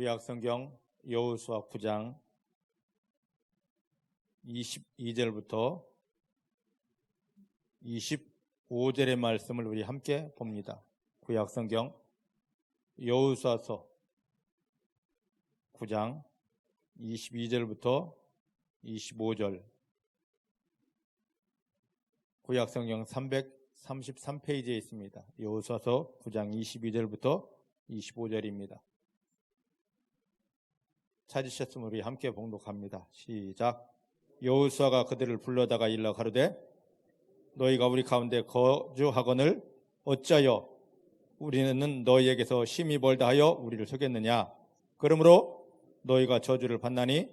구약성경 여호수아 9장 22절부터 25절의 말씀을 우리 함께 봅니다. 구약성경 여호수아서 9장 22절부터 25절, 구약성경 333페이지에 있습니다. 여호수아서 9장 22절부터 25절입니다. 찾으셨으면 우리 함께 봉독합니다. 시작. 여호수아가 그들을 불러다가 일러 가로되 너희가 우리 가운데 거주하거늘 어찌하여 우리는 너희에게서 심히 벌다 하여 우리를 속였느냐. 그러므로 너희가 저주를 받나니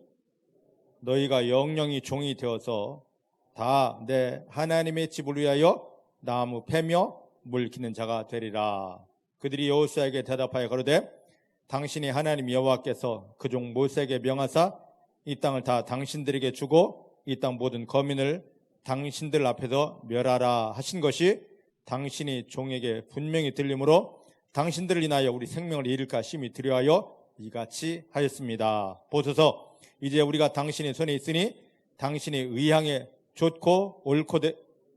너희가 영영이 종이 되어서 다 내 하나님의 집을 위하여 나무 패며 물 기는 자가 되리라. 그들이 여호수아에게 대답하여 가로되 당신이 하나님 여호와께서 그 종 모세에게 명하사 이 땅을 다 당신들에게 주고 이 땅 모든 거민을 당신들 앞에서 멸하라 하신 것이 당신이 종에게 분명히 들리므로 당신들을 인하여 우리 생명을 잃을까 심히 두려워하여 이같이 하였습니다. 보소서, 이제 우리가 당신의 손에 있으니 당신이 의향에 좋고 옳고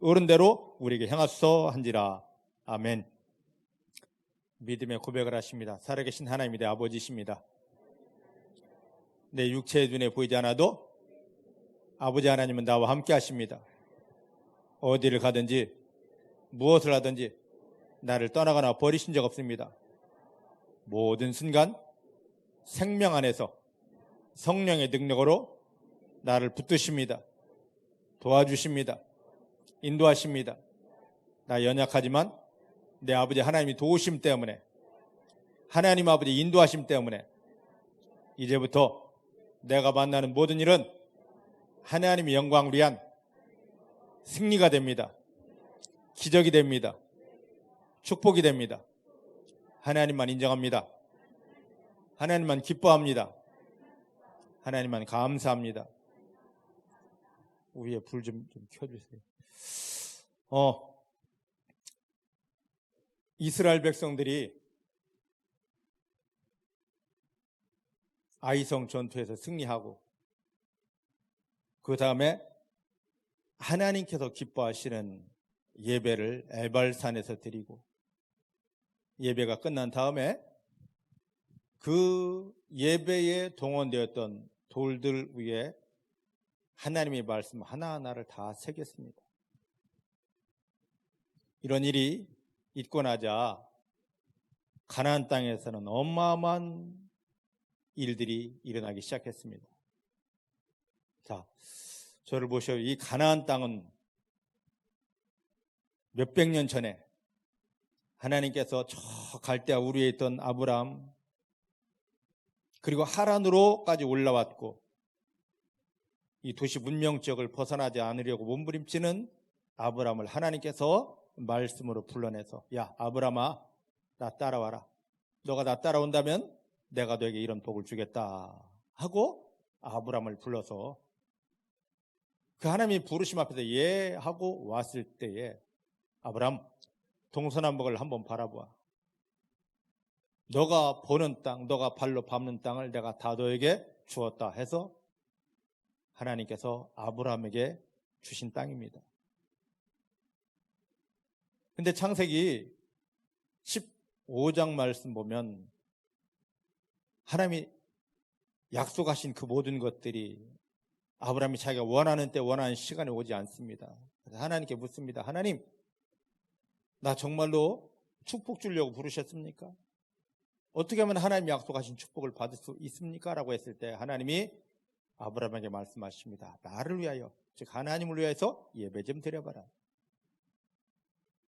옳은 대로 우리에게 행하소서 한지라. 아멘. 믿음의 고백을 하십니다. 살아계신 하나님이 내 아버지십니다. 내 육체의 눈에 보이지 않아도 아버지 하나님은 나와 함께 하십니다. 어디를 가든지 무엇을 하든지 나를 떠나거나 버리신 적 없습니다. 모든 순간 생명 안에서 성령의 능력으로 나를 붙드십니다. 도와주십니다. 인도하십니다. 나 연약하지만 내 아버지 하나님이 도우심 때문에, 하나님 아버지 인도하심 때문에 이제부터 내가 만나는 모든 일은 하나님의 영광을 위한 승리가 됩니다. 기적이 됩니다. 축복이 됩니다. 하나님만 인정합니다. 하나님만 기뻐합니다. 하나님만 감사합니다. 위에 불 좀 켜주세요. 이스라엘 백성들이 아이성 전투에서 승리하고 그 다음에 하나님께서 기뻐하시는 예배를 에발산에서 드리고 예배가 끝난 다음에 그 예배에 동원되었던 돌들 위에 하나님의 말씀 하나하나를 다 새겼습니다. 이런 일이 있고 나자 가나안 땅에서는 어마어마한 일들이 일어나기 시작했습니다. 자, 저를 보셔요. 이 가나안 땅은 몇백 년 전에 하나님께서 저 갈대아 우르에 있던 아브라함 그리고 하란으로까지 올라왔고 이 도시 문명 지역을 벗어나지 않으려고 몸부림치는 아브라함을 하나님께서 말씀으로 불러내서 야 아브라함아, 나 따라와라. 너가 나 따라온다면 내가 너에게 이런 복을 주겠다 하고 아브라함을 불러서 그 하나님이 부르심 앞에서 예 하고 왔을 때에 아브라함, 동서남북을 한번 바라보아. 너가 보는 땅, 너가 발로 밟는 땅을 내가 다 너에게 주었다 해서 하나님께서 아브라함에게 주신 땅입니다. 근데 창세기 15장 말씀 보면 하나님이 약속하신 그 모든 것들이 아브라함이 자기가 원하는 때 원하는 시간에 오지 않습니다. 그래서 하나님께 묻습니다. 하나님, 나 정말로 축복 주려고 부르셨습니까? 어떻게 하면 하나님이 약속하신 축복을 받을 수 있습니까? 라고 했을 때 하나님이 아브라함에게 말씀하십니다. 나를 위하여, 즉 하나님을 위해서 예배 좀 드려봐라.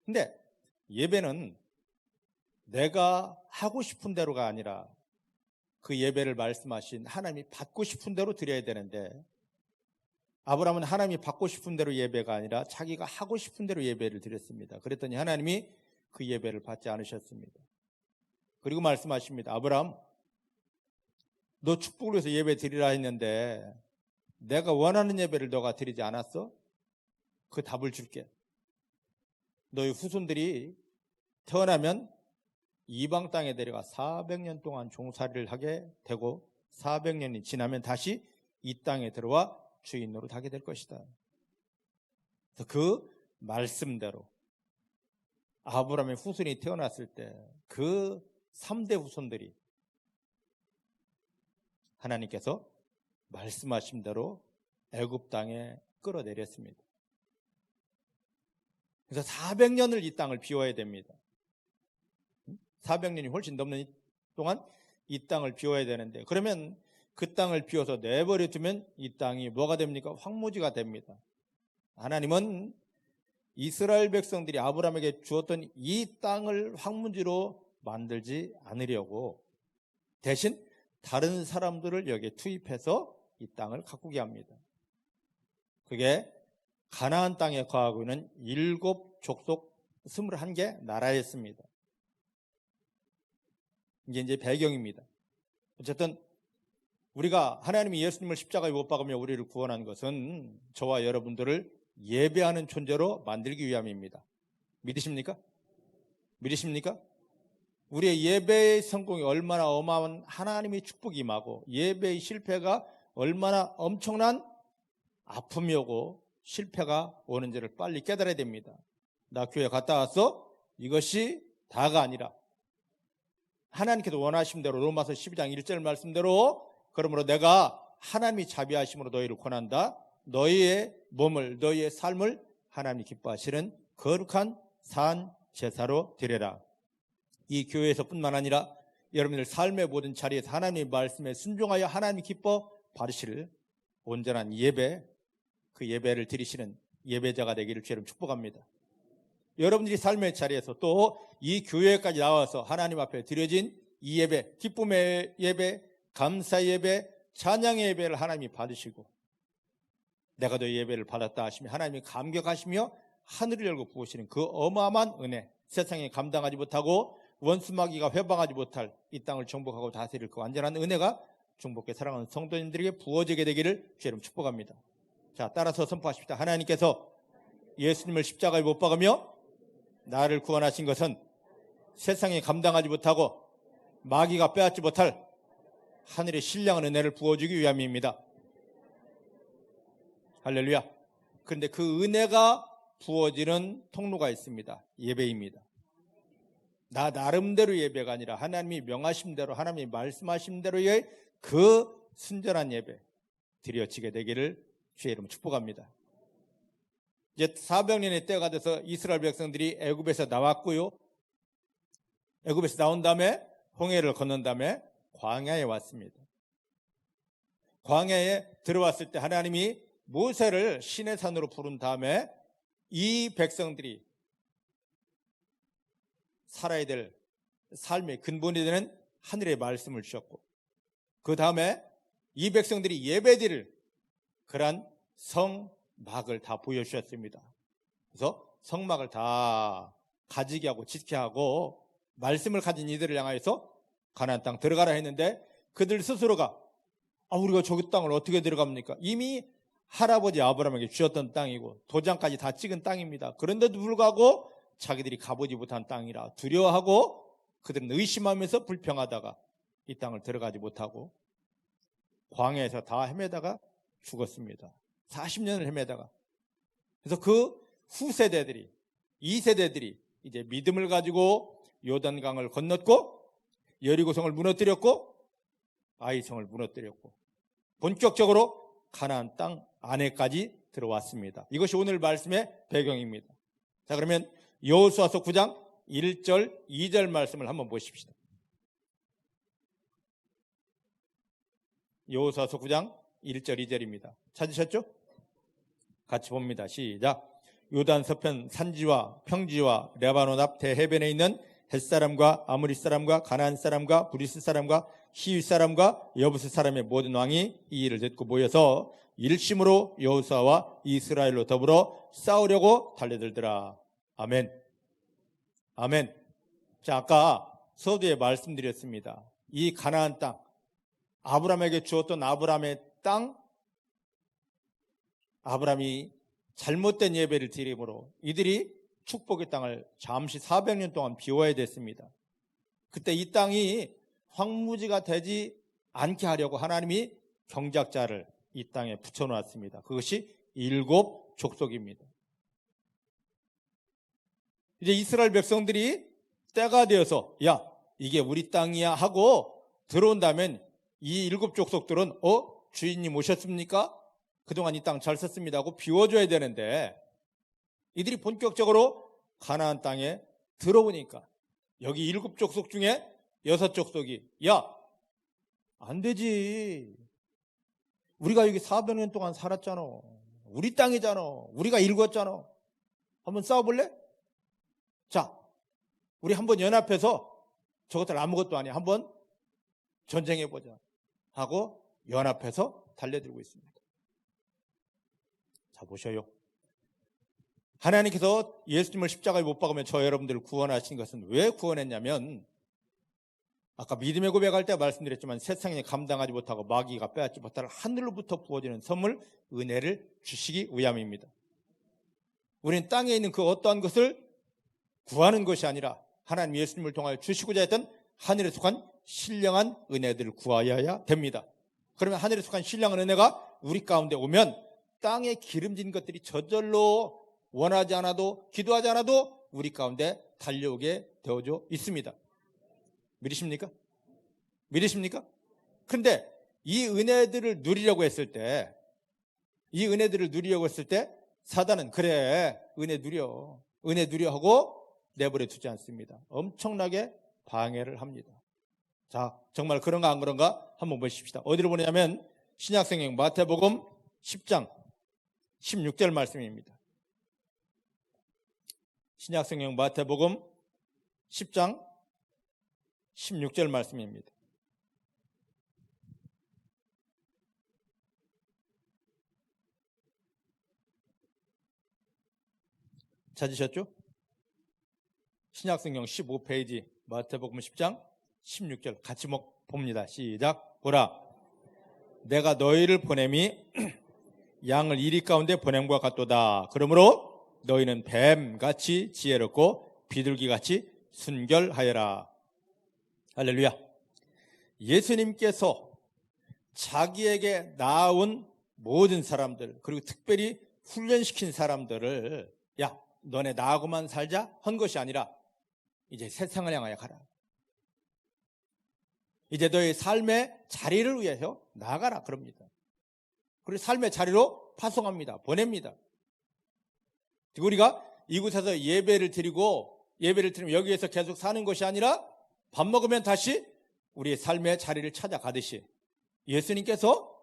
근데 예배는 내가 하고 싶은 대로가 아니라 그 예배를 말씀하신 하나님이 받고 싶은 대로 드려야 되는데 아브라함은 하나님이 받고 싶은 대로 예배가 아니라 자기가 하고 싶은 대로 예배를 드렸습니다. 그랬더니 하나님이 그 예배를 받지 않으셨습니다. 그리고 말씀하십니다. 아브라함, 너 축복을 위해서 예배 드리라 했는데 내가 원하는 예배를 너가 드리지 않았어? 그 답을 줄게. 너희 후손들이 태어나면 이방 땅에 데려가 400년 동안 종살이를 하게 되고 400년이 지나면 다시 이 땅에 들어와 주인 노릇하게 될 것이다. 그 말씀대로 아브라함의 후손이 태어났을 때 그 3대 후손들이 하나님께서 말씀하신 대로 애굽 땅에 끌어내렸습니다. 그래서 400년을 이 땅을 비워야 됩니다. 400년이 훨씬 넘는 동안 이 땅을 비워야 되는데, 그러면 그 땅을 비워서 내버려 두면 이 땅이 뭐가 됩니까? 황무지가 됩니다. 하나님은 이스라엘 백성들이 아브라함에게 주었던 이 땅을 황무지로 만들지 않으려고 대신 다른 사람들을 여기에 투입해서 이 땅을 가꾸게 합니다. 그게 가나안 땅에 거하고 있는 7 족속 21개 나라였습니다. 이게 배경입니다. 어쨌든 우리가 하나님이 예수님을 십자가에 못 박으며 우리를 구원한 것은 저와 여러분들을 예배하는 존재로 만들기 위함입니다. 믿으십니까? 믿으십니까? 우리의 예배의 성공이 얼마나 어마어마한 하나님의 축복이 임하고 예배의 실패가 얼마나 엄청난 아픔이 오고 실패가 오는지를 빨리 깨달아야 됩니다. 나 교회 갔다 왔어? 이것이 다가 아니라 하나님께서 원하신 대로 로마서 12장 1절 말씀대로 그러므로 내가 하나님이 자비하심으로 너희를 권한다. 너희의 몸을 너희의 삶을 하나님이 기뻐하시는 거룩한 산 제사로 드려라. 이 교회에서뿐만 아니라 여러분들 삶의 모든 자리에서 하나님의 말씀에 순종하여 하나님이 기뻐 받으실 온전한 예배, 그 예배를 드리시는 예배자가 되기를 주님 축복합니다. 여러분들이 삶의 자리에서 또 이 교회까지 나와서 하나님 앞에 드려진 이 예배, 기쁨의 예배, 감사의 예배, 찬양의 예배를 하나님이 받으시고 내가 너 예배를 받았다 하시며 하나님이 감격하시며 하늘을 열고 부으시는 그 어마어마한 은혜, 세상에 감당하지 못하고 원수마귀가 회방하지 못할 이 땅을 정복하고 다스릴 그 완전한 은혜가 중복게 사랑하는 성도님들에게 부어지게 되기를 주님 축복합니다. 자, 따라서 선포하십시다. 하나님께서 예수님을 십자가에 못 박으며 나를 구원하신 것은 세상에 감당하지 못하고 마귀가 빼앗지 못할 하늘의 신령한 은혜를 부어주기 위함입니다. 할렐루야. 그런데 그 은혜가 부어지는 통로가 있습니다. 예배입니다. 나 나름대로 예배가 아니라 하나님이 명하신 대로 하나님이 말씀하신 대로의 그 순전한 예배 드려지게 되기를 주의 이름으로 축복합니다. 이제 400년의 때가 돼서 이스라엘 백성들이 애굽에서 나왔고요. 애굽에서 나온 다음에 홍해를 건넌 다음에 광야에 왔습니다. 광야에 들어왔을 때 하나님이 모세를 시내 산으로 부른 다음에 이 백성들이 살아야 될 삶의 근본이 되는 하늘의 말씀을 주셨고 그 다음에 이 백성들이 예배드릴 그러한 성막을 다 보여주셨습니다. 그래서 성막을 다 가지게 하고 지키게 하고 말씀을 가진 이들을 향하여서 가나안 땅 들어가라 했는데 그들 스스로가 우리가 저기 땅을 어떻게 들어갑니까? 이미 할아버지 아브라함에게 주셨던 땅이고 도장까지 다 찍은 땅입니다. 그런데도 불구하고 자기들이 가보지 못한 땅이라 두려워하고 그들은 의심하면서 불평하다가 이 땅을 들어가지 못하고 광야에서 다 헤매다가 죽었습니다. 40년을 헤매다가. 그래서 그 후세대들이 2세대들이 이제 믿음을 가지고 요단강을 건넜고 여리고성을 무너뜨렸고 아이성을 무너뜨렸고 본격적으로 가나안 땅 안에까지 들어왔습니다. 이것이 오늘 말씀의 배경입니다. 자, 그러면 여호수아서 9장 1절 2절 말씀을 한번 보십시다. 여호수아서 9장 1절 2절입니다. 찾으셨죠? 같이 봅니다. 시작. 요단 서편 산지와 평지와 레바논 앞 대해변에 있는 헷사람과 아모리 사람과 가나안 사람과 브리스 사람과 히윗 사람과 여부스 사람의 모든 왕이 이 일을 듣고 모여서 일심으로 여호수아와 이스라엘로 더불어 싸우려고 달려들더라. 아멘. 아멘. 자, 아까 서두에 말씀드렸습니다. 이 가나안 땅, 아브라함에게 주었던 아브라함의 땅, 아브라함이 잘못된 예배를 드림으로 이들이 축복의 땅을 잠시 400년 동안 비워야 됐습니다. 그때 이 땅이 황무지가 되지 않게 하려고 하나님이 경작자를 이 땅에 붙여놓았습니다. 그것이 7 족속입니다. 이제 이스라엘 백성들이 때가 되어서 야, 이게 우리 땅이야 하고 들어온다면 이 7 족속들은 주인님 오셨습니까? 그동안 이 땅 잘 썼습니다 하고 비워줘야 되는데 이들이 본격적으로 가나안 땅에 들어오니까 여기 7 족속 중에 6 족속이 야, 안 되지. 우리가 여기 400년 동안 살았잖아. 우리 땅이잖아. 우리가 일궜잖아. 한번 싸워볼래? 자, 우리 한번 연합해서 저것들 아무것도 아니야. 한번 전쟁해보자 하고 연합해서 달려들고 있습니다. 자, 보셔요. 하나님께서 예수님을 십자가에 못 박으면 저 여러분들을 구원하신 것은 왜 구원했냐면 아까 믿음의 고백할 때 말씀드렸지만 세상에 감당하지 못하고 마귀가 빼앗지 못할 하늘로부터 부어지는 선물 은혜를 주시기 위함입니다. 우리는 땅에 있는 그 어떠한 것을 구하는 것이 아니라 하나님 예수님을 통하여 주시고자 했던 하늘에 속한 신령한 은혜들을 구하여야 됩니다. 그러면 하늘에 속한 신령한 은혜가 우리 가운데 오면 땅에 기름진 것들이 저절로 원하지 않아도 기도하지 않아도 우리 가운데 달려오게 되어져 있습니다. 믿으십니까? 믿으십니까? 그런데 이 은혜들을 누리려고 했을 때 사단은 그래 은혜 누려 하고 내버려 두지 않습니다. 엄청나게 방해를 합니다. 자, 정말 그런가 안 그런가 한번 보십시다. 어디로 보냐면 신약성경 마태복음 10장 16절 말씀입니다. 신약성경 마태복음 10장 16절 말씀입니다. 찾으셨죠? 신약성경 15페이지 마태복음 10장 16절 같이 봅니다. 시작. 보라, 내가 너희를 보냄이 양을 이리 가운데 보냄과 같도다. 그러므로 너희는 뱀같이 지혜롭고 비둘기같이 순결하여라. 할렐루야. 예수님께서 자기에게 낳아온 모든 사람들 그리고 특별히 훈련시킨 사람들을 야, 너네 나하고만 살자 한 것이 아니라 이제 세상을 향하여 가라. 이제 너의 삶의 자리를 위해서 나아가라 그럽니다. 그리고 삶의 자리로 파송합니다. 보냅니다. 우리가 이곳에서 예배를 드리면 여기에서 계속 사는 것이 아니라 밥 먹으면 다시 우리의 삶의 자리를 찾아가듯이 예수님께서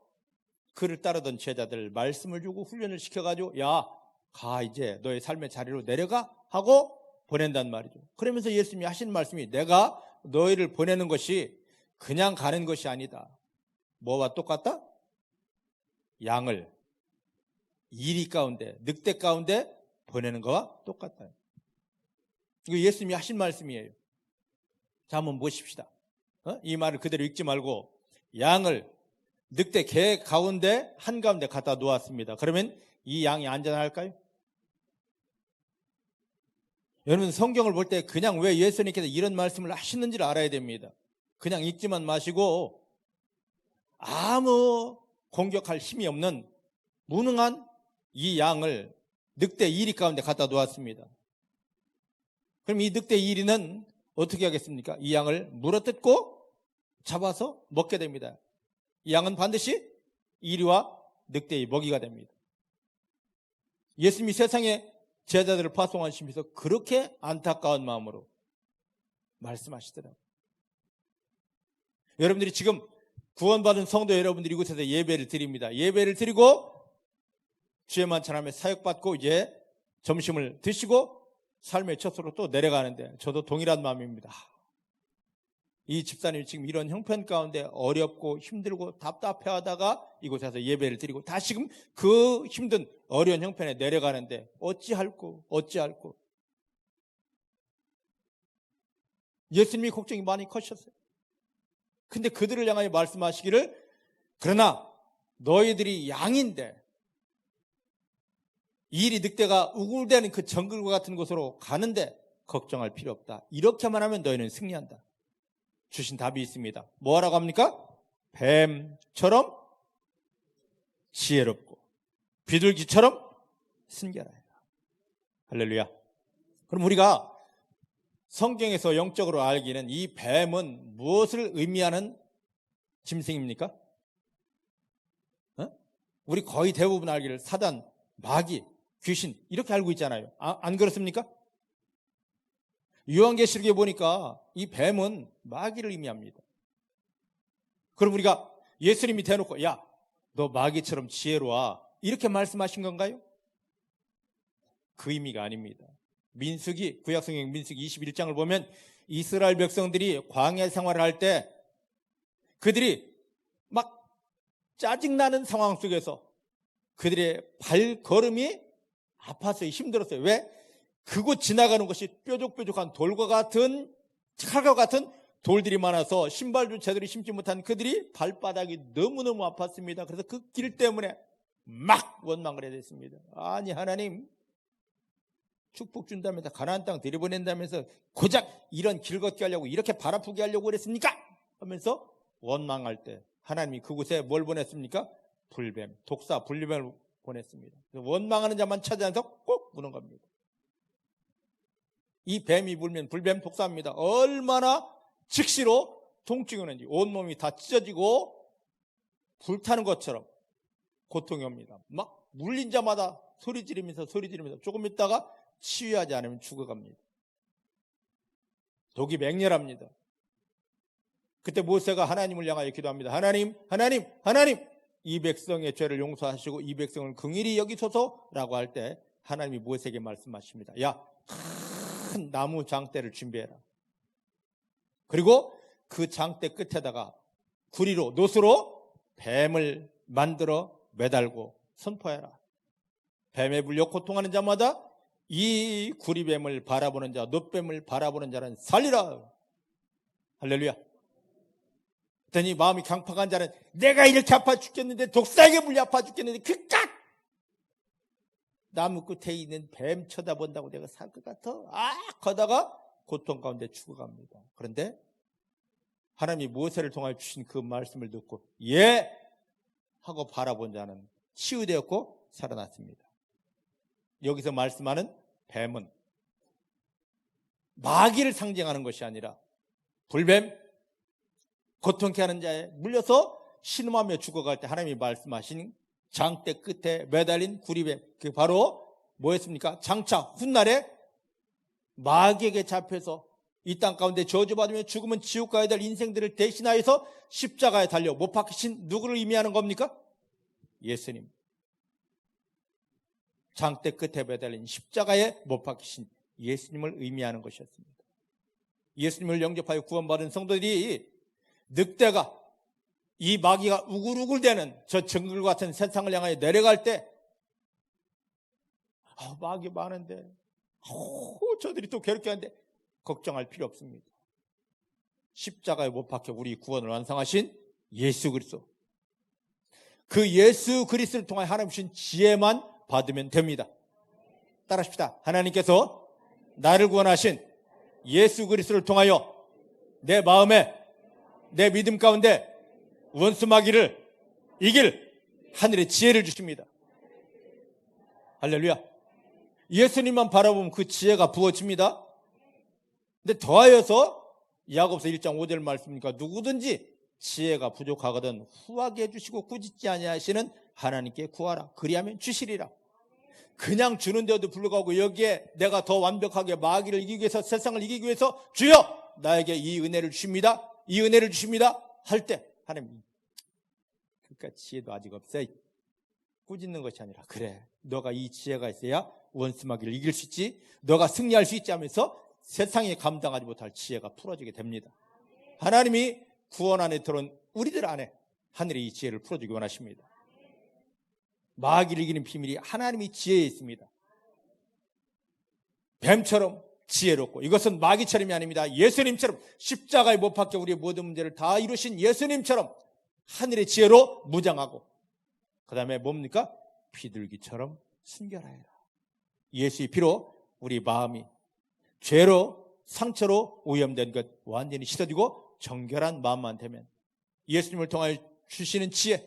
그를 따르던 제자들 말씀을 주고 훈련을 시켜가지고 야, 가 이제 너의 삶의 자리로 내려가 하고 보낸단 말이죠. 그러면서 예수님이 하신 말씀이 내가 너희를 보내는 것이 그냥 가는 것이 아니다. 뭐와 똑같다? 양을 이리 가운데 늑대 가운데 보내는 거와 똑같다. 이거 예수님이 하신 말씀이에요. 자, 한번 보십시다. 이 말을 그대로 읽지 말고 양을 늑대 개 가운데 한가운데 갖다 놓았습니다. 그러면 이 양이 안전할까요? 여러분 성경을 볼 때 그냥 왜 예수님께서 이런 말씀을 하시는지를 알아야 됩니다. 그냥 읽지만 마시고 아무 공격할 힘이 없는 무능한 이 양을 늑대 이리 가운데 갖다 놓았습니다. 그럼 이 늑대 이리는 어떻게 하겠습니까? 이 양을 물어뜯고 잡아서 먹게 됩니다. 이 양은 반드시 이리와 늑대의 먹이가 됩니다. 예수님이 세상에 제자들을 파송하시면서 그렇게 안타까운 마음으로 말씀하시더라고요. 여러분들이 지금 구원받은 성도 여러분들이 이곳에서 예배를 드립니다. 예배를 드리고 주의 만찬하며 사역받고 이제 점심을 드시고 삶의 첫으로 또 내려가는데 저도 동일한 마음입니다. 이 집사님이 지금 이런 형편 가운데 어렵고 힘들고 답답해하다가 이곳에서 예배를 드리고 다시금 그 힘든 어려운 형편에 내려가는데 어찌할꼬 예수님이 걱정이 많이 커셨어요. 근데 그들을 향하여 말씀하시기를 그러나 너희들이 양인데 이리 늑대가 우글대는 그 정글과 같은 곳으로 가는데 걱정할 필요 없다. 이렇게만 하면 너희는 승리한다. 주신 답이 있습니다. 뭐라고 합니까? 뱀처럼 지혜롭고 비둘기처럼 순결하여라. 할렐루야. 그럼 우리가 성경에서 영적으로 알기는 이 뱀은 무엇을 의미하는 짐승입니까? 우리 거의 대부분 알기를 사단, 마귀, 귀신 이렇게 알고 있잖아요. 안 그렇습니까? 요한계시록에 보니까 이 뱀은 마귀를 의미합니다. 그럼 우리가 예수님이 대놓고 야, 너 마귀처럼 지혜로워 이렇게 말씀하신 건가요? 그 의미가 아닙니다. 구약성경 민수기 21장을 보면 이스라엘 백성들이 광야 생활을 할 때 그들이 막 짜증나는 상황 속에서 그들의 발걸음이 아팠어요. 힘들었어요. 왜? 그곳 지나가는 것이 뾰족뾰족한 돌과 같은 칼과 같은 돌들이 많아서 신발도 제대로 신지 못한 그들이 발바닥이 너무너무 아팠습니다. 그래서 그 길 때문에 막 원망을 해야 됐습니다. 아니 하나님 축복 준다면서 가나안 땅 들여보낸다면서 고작 이런 길 걷게 하려고 이렇게 발 아프게 하려고 그랬습니까? 하면서 원망할 때 하나님이 그곳에 뭘 보냈습니까? 불뱀, 독사, 불뱀을 보냈습니다. 원망하는 자만 찾아내서 꼭 무는 겁니다. 이 뱀이 불면 불뱀 독사입니다. 얼마나 즉시로 통증이 오는지 온몸이 다 찢어지고 불타는 것처럼 고통이 옵니다. 막 물린 자마다 소리 지르면서 조금 있다가 치유하지 않으면 죽어갑니다. 독이 맹렬합니다. 그때 모세가 하나님을 향하여 기도합니다. 하나님 이 백성의 죄를 용서하시고 이 백성을 긍휼히 여기소서라고 할 때 하나님이 모세에게 말씀하십니다. 야, 큰 나무 장대를 준비해라. 그리고 그 장대 끝에다가 구리로 노수로 뱀을 만들어 매달고 선포해라. 뱀에 물려 고통하는 자마다 이 구리뱀을 바라보는 자, 놋뱀을 바라보는 자는 살리라. 할렐루야. 그랬더니 마음이 강팍한 자는 내가 이렇게 아파 죽겠는데 독사에게 물려 아파 죽겠는데 그깟 나무 끝에 있는 뱀 쳐다본다고 내가 살 것 같아? 하다가 고통 가운데 죽어갑니다. 그런데 하나님이 모세를 통하여 주신 그 말씀을 듣고 예! 하고 바라본 자는 치유되었고 살아났습니다. 여기서 말씀하는 뱀은 마귀를 상징하는 것이 아니라 불뱀, 고통케 하는 자에 물려서 신음하며 죽어갈 때 하나님이 말씀하신 장대 끝에 매달린 구리뱀, 그게 바로 뭐였습니까? 장차 훗날에 마귀에게 잡혀서 이 땅 가운데 저주받으며 죽으면 지옥 가야 될 인생들을 대신하여서 십자가에 달려 못 박히신 누구를 의미하는 겁니까? 예수님. 장대 끝에 매달린 십자가에 못 박히신 예수님을 의미하는 것이었습니다. 예수님을 영접하여 구원받은 성도들이 늑대가 이 마귀가 우글우글대는 저 정글 같은 세상을 향하여 내려갈 때 마귀 많은데 저들이 또 괴롭게 하는데 걱정할 필요 없습니다. 십자가에 못 박혀 우리 구원을 완성하신 예수 그리스도, 그 예수 그리스도를 통하여 하나님 주신 지혜만 받으면 됩니다. 따라합시다. 하나님께서 나를 구원하신 예수 그리스도를 통하여 내 마음에 내 믿음 가운데 원수 마귀를 이길 하늘의 지혜를 주십니다. 할렐루야. 예수님만 바라보면 그 지혜가 부어집니다. 근데 더하여서 야고보서 1장 5절 말씀이니까 누구든지 지혜가 부족하거든 후하게 해주시고 꾸짖지 아니하시는 하나님께 구하라. 그리하면 주시리라. 그냥 주는데도 불구하고 여기에 내가 더 완벽하게 마귀를 이기기 위해서 세상을 이기기 위해서 주여 나에게 이 은혜를 주십니다. 이 은혜를 주십니다. 할 때 하나님 그러니까 지혜도 아직 없어. 꾸짖는 것이 아니라 그래 너가 이 지혜가 있어야 원수 마귀를 이길 수 있지. 너가 승리할 수 있지 하면서 세상이 감당하지 못할 지혜가 풀어지게 됩니다. 하나님이 구원 안에 들어온 우리들 안에 하늘의 이 지혜를 풀어주기 원하십니다. 마귀를 이기는 비밀이 하나님의 지혜에 있습니다. 뱀처럼 지혜롭고 이것은 마귀처럼이 아닙니다. 예수님처럼 십자가에 못 박혀 우리의 모든 문제를 다 이루신 예수님처럼 하늘의 지혜로 무장하고 그 다음에 뭡니까? 비둘기처럼 순결하여라. 예수의 피로 우리 마음이 죄로 상처로 오염된 것 완전히 씻어지고 정결한 마음만 되면, 예수님을 통하여 주시는 지혜,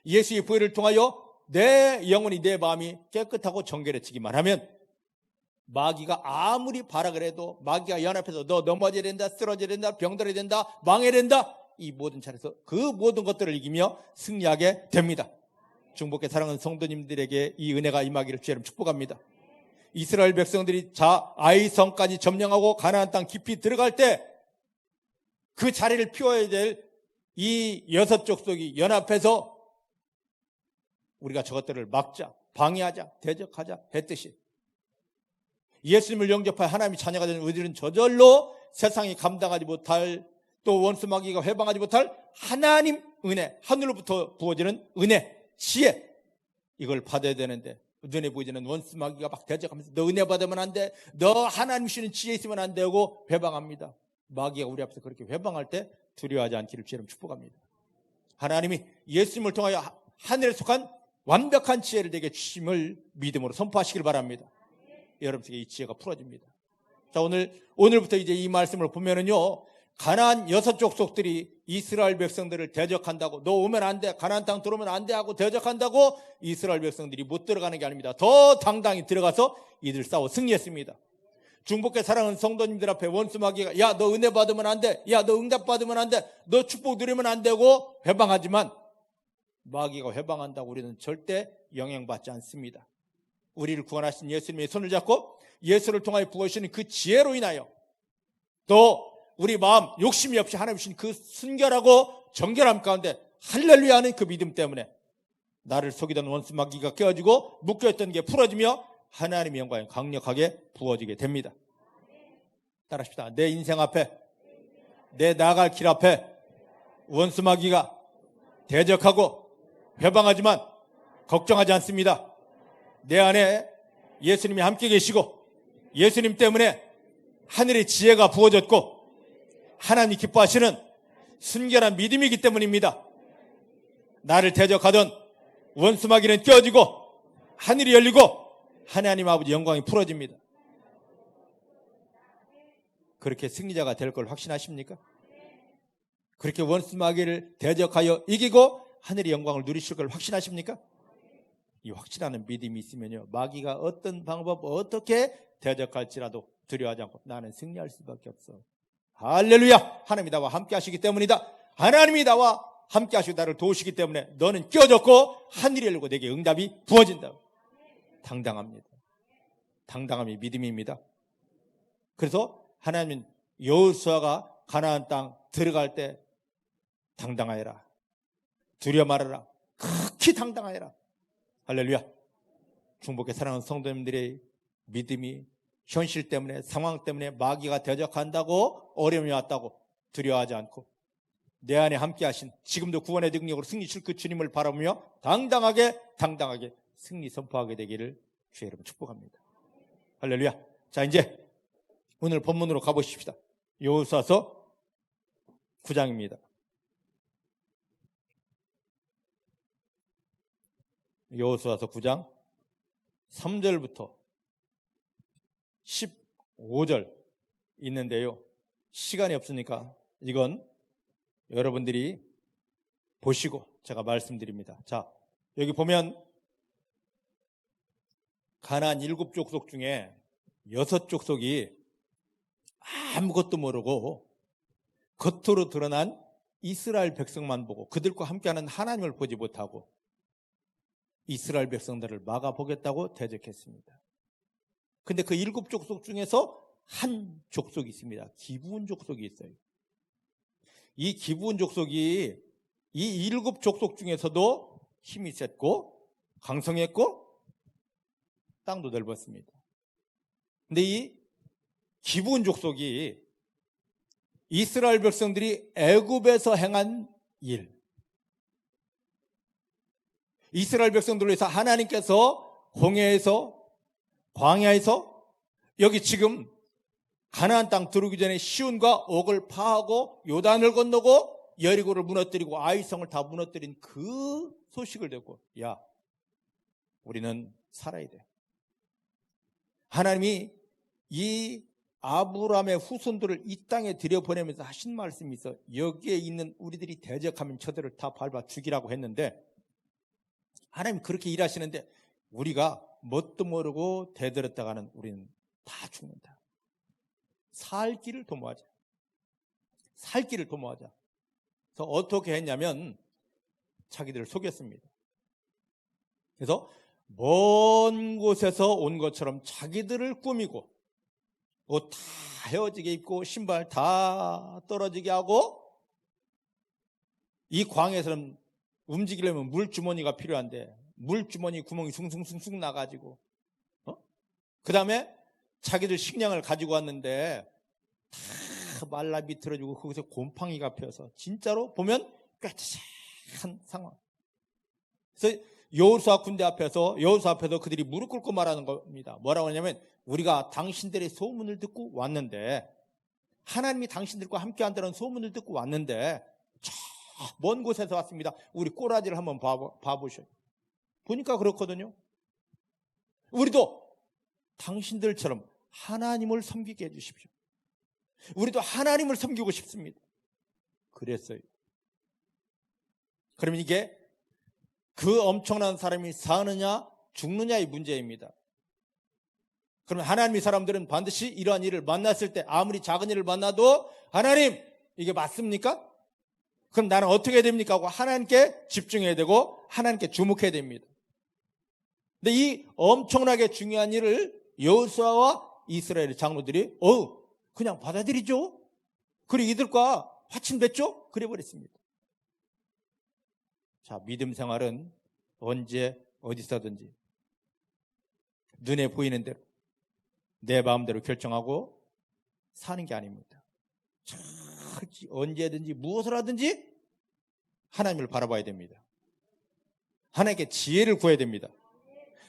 예수의 보혈을 통하여 내 영혼이, 내 마음이 깨끗하고 정결해지기만 하면 마귀가 아무리 발악을 해도, 마귀가 연합해서 너 넘어져야 된다, 쓰러져야 된다, 병들어야 된다, 망해야 된다, 이 모든 차례에서 그 모든 것들을 이기며 승리하게 됩니다. 중복의 사랑하는 성도님들에게 이 은혜가 임하기를 주의 이름 축복합니다. 이스라엘 백성들이 아이성까지 점령하고 가나안 땅 깊이 들어갈 때 그 자리를 피워야 될 이 6족속이 연합해서 우리가 저것들을 막자, 방해하자, 대적하자 했듯이 예수님을 영접하여 하나님의 자녀가 된 우리들은 저절로 세상이 감당하지 못할, 또 원수 마귀가 회방하지 못할 하나님 은혜, 하늘로부터 부어지는 은혜, 지혜, 이걸 받아야 되는데 눈에 보이지 않는 원수 마귀가 막 대적하면서 너 은혜 받으면 안 돼, 너 하나님 주시는 지혜 있으면 안 되고 회방합니다. 마귀가 우리 앞에서 그렇게 회방할 때 두려워하지 않기를 주님 축복합니다. 하나님이 예수님을 통하여 하늘에 속한 완벽한 지혜를 내게 주심을 믿음으로 선포하시길 바랍니다. 여러분에게 이 지혜가 풀어집니다. 자, 오늘부터 이제 이 말씀을 보면은요, 가나안 6족속들이 이스라엘 백성들을 대적한다고, 너 오면 안 돼, 가나안 땅 들어오면 안 돼 하고 대적한다고 이스라엘 백성들이 못 들어가는 게 아닙니다. 더 당당히 들어가서 이들 싸워 승리했습니다. 중복의 사랑하는 성도님들 앞에 원수 마귀가 야, 너 은혜 받으면 안 돼, 야, 너 응답 받으면 안 돼, 너 축복 누리면 안 되고 회방하지만, 마귀가 회방한다고 우리는 절대 영향받지 않습니다. 우리를 구원하신 예수님의 손을 잡고 예수를 통하여 부어주시는 그 지혜로 인하여, 또 우리 마음 욕심이 없이 하나님 주신 그 순결하고 정결함 가운데 할렐루야 하는 그 믿음 때문에 나를 속이던 원수 마귀가 깨어지고 묶여있던 게 풀어지며 하나님의 영광이 강력하게 부어지게 됩니다. 따라합시다. 내 인생 앞에, 내 나아갈 길 앞에 원수 마귀가 대적하고 회방하지만 걱정하지 않습니다. 내 안에 예수님이 함께 계시고 예수님 때문에 하늘의 지혜가 부어졌고 하나님이 기뻐하시는 순결한 믿음이기 때문입니다. 나를 대적하던 원수 마귀는 깨어지고 하늘이 열리고 하나님 아버지 영광이 풀어집니다. 그렇게 승리자가 될 걸 확신하십니까? 그렇게 원수 마귀를 대적하여 이기고 하늘의 영광을 누리실 걸 확신하십니까? 이 확신하는 믿음이 있으면요, 마귀가 어떤 방법, 어떻게 대적할지라도 두려워하지 않고 나는 승리할 수밖에 없어. 할렐루야! 하나님이 나와 함께 하시기 때문이다. 하나님이 나와 함께 하시고 나를 도우시기 때문에 너는 끼어졌고 하늘이 열리고 내게 응답이 부어진다. 당당합니다. 당당함이 믿음입니다. 그래서 하나님은 여호수아가 가나안 땅 들어갈 때 당당하여라, 두려워 말아라, 극히 당당하여라. 할렐루야. 중복의 사랑하는 성도님들의 믿음이 현실 때문에, 상황 때문에 마귀가 대적한다고 어려움이 왔다고 두려워하지 않고 내 안에 함께 하신, 지금도 구원의 능력으로 승리실 그 주님을 바라보며 당당하게 승리 선포하게 되기를 주의 이름으로 축복합니다. 할렐루야. 자, 이제 오늘 본문으로 가보십시다. 여호수아서 9장입니다. 여호수아서 9장 3절부터 15절 있는데요, 시간이 없으니까 이건 여러분들이 보시고 제가 말씀드립니다. 자, 여기 보면 가나안 7족속 중에 6족속이 아무것도 모르고 겉으로 드러난 이스라엘 백성만 보고 그들과 함께하는 하나님을 보지 못하고 이스라엘 백성들을 막아보겠다고 대적했습니다. 근데 그 7족속 중에서 한 족속이 있습니다. 기브온 족속이 있어요. 이 기브온 족속이 이 7족속 중에서도 힘이 셌고 강성했고 땅도 넓었습니다. 근데 이 기브온 족속이 이스라엘 백성들이 애굽에서 행한 일, 이스라엘 백성들을 위해서 하나님께서 홍해에서, 광야에서, 여기 지금 가나안 땅 들어오기 전에 시온과 옥을 파하고 요단을 건너고 여리고를 무너뜨리고 아이성을 다 무너뜨린 그 소식을 듣고, 야, 우리는 살아야 돼. 하나님이 이 아브라함의 후손들을 이 땅에 들여보내면서 하신 말씀이 있어. 여기에 있는 우리들이 대적하면 저들을 다 밟아 죽이라고 했는데, 하나님 그렇게 일하시는데 우리가 뭣도 모르고 대들었다가는 우리는 다 죽는다. 살 길을 도모하자. 살 길을 도모하자. 그래서 어떻게 했냐면 자기들을 속였습니다. 그래서 먼 곳에서 온 것처럼 자기들을 꾸미고 옷 다 헤어지게 입고 신발 다 떨어지게 하고, 이 광에서는 움직이려면 물주머니가 필요한데 물주머니 구멍이 숭숭숭숭 나가지고, 그 다음에 자기들 식량을 가지고 왔는데 다 말라 비틀어지고 거기서 곰팡이가 펴서 진짜로 보면 꾀짜한 상황. 그래서 여호수아 군대 앞에서 그들이 무릎 꿇고 말하는 겁니다. 뭐라고 하냐면, 우리가 당신들의 소문을 듣고 왔는데, 하나님이 당신들과 함께 한다는 소문을 듣고 왔는데 저 먼 곳에서 왔습니다. 우리 꼬라지를 한번 봐보셔요. 보니까 그렇거든요. 우리도 당신들처럼 하나님을 섬기게 해주십시오. 우리도 하나님을 섬기고 싶습니다. 그랬어요. 그러면 이게 그 엄청난 사람이 사느냐 죽느냐의 문제입니다. 그러면 하나님의 사람들은 반드시 이러한 일을 만났을 때, 아무리 작은 일을 만나도 하나님 이게 맞습니까? 그럼 나는 어떻게 해야 됩니까? 하고 하나님께 집중해야 되고 하나님께 주목해야 됩니다. 근데 이 엄청나게 중요한 일을 여호수아와 이스라엘 장로들이 그냥 받아들이죠. 그리고 이들과 화친됐죠. 그래버렸습니다. 자, 믿음 생활은 언제 어디서든지 눈에 보이는 대로 내 마음대로 결정하고 사는 게 아닙니다. 언제든지 무엇을 하든지 하나님을 바라봐야 됩니다. 하나님께 지혜를 구해야 됩니다.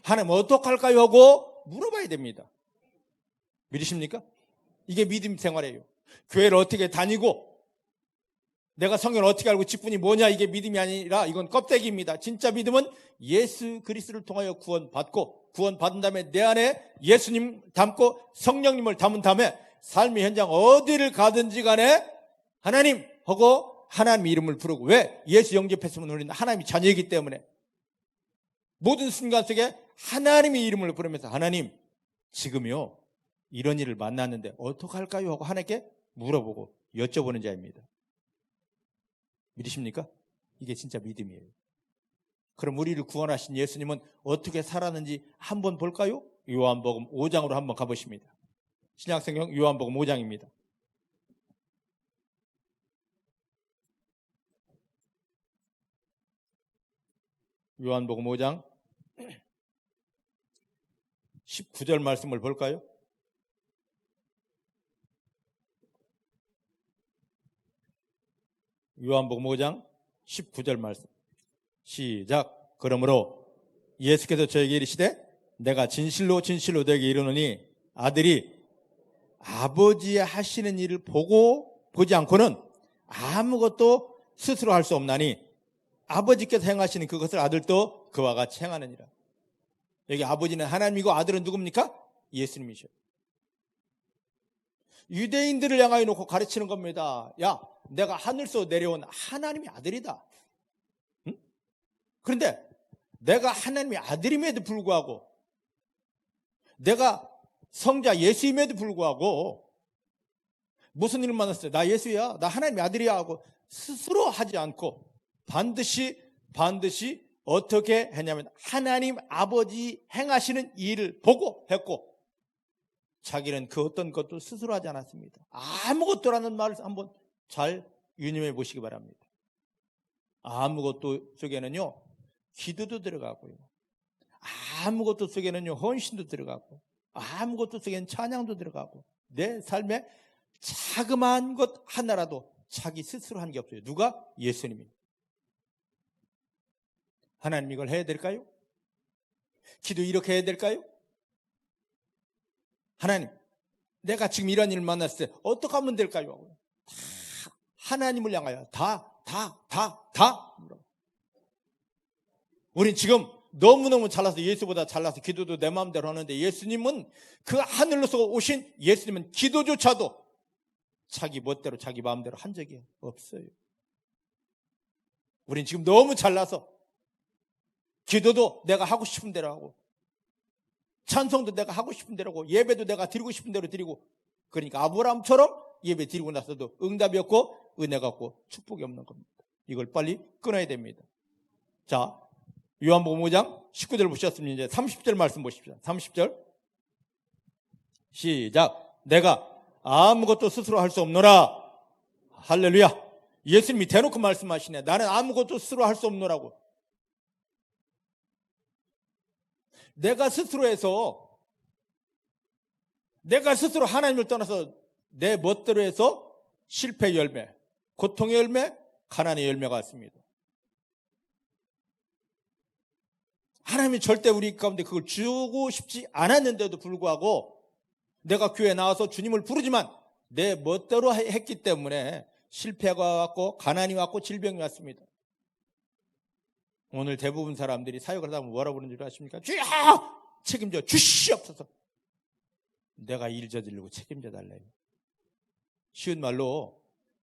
하나님 어떡할까요? 하고 물어봐야 됩니다. 믿으십니까? 이게 믿음 생활이에요. 교회를 어떻게 다니고 내가 성경을 어떻게 알고 직분이 뭐냐, 이게 믿음이 아니라 이건 껍데기입니다. 진짜 믿음은 예수 그리스도를 통하여 구원받은 다음에 내 안에 예수님 담고 성령님을 담은 다음에 삶의 현장 어디를 가든지 간에 하나님 하고 하나님의 이름을 부르고, 왜? 예수 영접했으면 우리는 하나님의 자녀이기 때문에 모든 순간 속에 하나님의 이름을 부르면서, 하나님 지금요 이런 일을 만났는데 어떡할까요? 하고 하나님께 물어보고 여쭤보는 자입니다. 믿으십니까? 이게 진짜 믿음이에요. 그럼 우리를 구원하신 예수님은 어떻게 살았는지 한번 볼까요? 요한복음 5장으로 한번 가보십니다. 신약성경 요한복음 5장입니다. 요한복음 5장 19절 말씀을 볼까요? 요한복음 5장 19절 말씀 시작. 그러므로 예수께서 저에게 이르시되 내가 진실로 진실로 너에게 이르노니 아들이 아버지의 하시는 일을 보지 않고는 아무것도 스스로 할 수 없나니 아버지께서 행하시는 그것을 아들도 그와 같이 행하느니라. 여기 아버지는 하나님이고 아들은 누굽니까? 예수님이셔. 유대인들을 향하여 놓고 가르치는 겁니다. 야, 내가 하늘에서 내려온 하나님의 아들이다. 응? 그런데 내가 하나님의 아들임에도 불구하고, 내가 성자 예수임에도 불구하고 무슨 일을 만났어요? 나 예수야, 나 하나님의 아들이야 하고 스스로 하지 않고 반드시 어떻게 했냐면 하나님 아버지 행하시는 일을 보고 했고, 자기는 그 어떤 것도 스스로 하지 않았습니다. 아무것도라는 말을 한번 잘 유념해 보시기 바랍니다. 아무것도 속에는요 기도도 들어가고요, 아무것도 속에는요 헌신도 들어가고, 아무것도 속에는 찬양도 들어가고, 내 삶에 자그마한 것 하나라도 자기 스스로 한 게 없어요. 누가? 예수님이. 하나님 이걸 해야 될까요? 기도 이렇게 해야 될까요? 하나님 내가 지금 이런 일을 만났을 때 어떻게 하면 될까요? 다 하나님을 향하여 다. 우린 지금 너무너무 잘나서 예수보다 잘나서 기도도 내 마음대로 하는데 예수님은 그 하늘로서 오신 예수님은 기도조차도 자기 멋대로 자기 마음대로 한 적이 없어요. 우린 지금 너무 잘나서 기도도 내가 하고 싶은 대로 하고 찬송도 내가 하고 싶은 대로 하고 예배도 내가 드리고 싶은 대로 드리고 그러니까 아브라함처럼 예배 드리고 나서도 응답이 없고 은혜가 없고 축복이 없는 겁니다. 이걸 빨리 끊어야 됩니다. 자, 요한복음 5장 19절 보셨으면 이제 30절 말씀 보십시오. 30절 시작. 내가 아무것도 스스로 할 수 없노라. 할렐루야. 예수님이 대놓고 말씀하시네. 나는 아무것도 스스로 할 수 없노라고. 내가 스스로 하나님을 떠나서 내 멋대로 해서 실패의 열매, 고통의 열매, 가난의 열매가 왔습니다. 하나님이 절대 우리 가운데 그걸 주고 싶지 않았는데도 불구하고 내가 교회에 나와서 주님을 부르지만 내 멋대로 했기 때문에 실패가 왔고 가난이 왔고 질병이 왔습니다. 오늘 대부분 사람들이 사역을 하다 보면 뭐라고 그러는 줄 아십니까? 주여 책임져 주시옵소서. 내가 일 저지르고 책임져 달래요. 쉬운 말로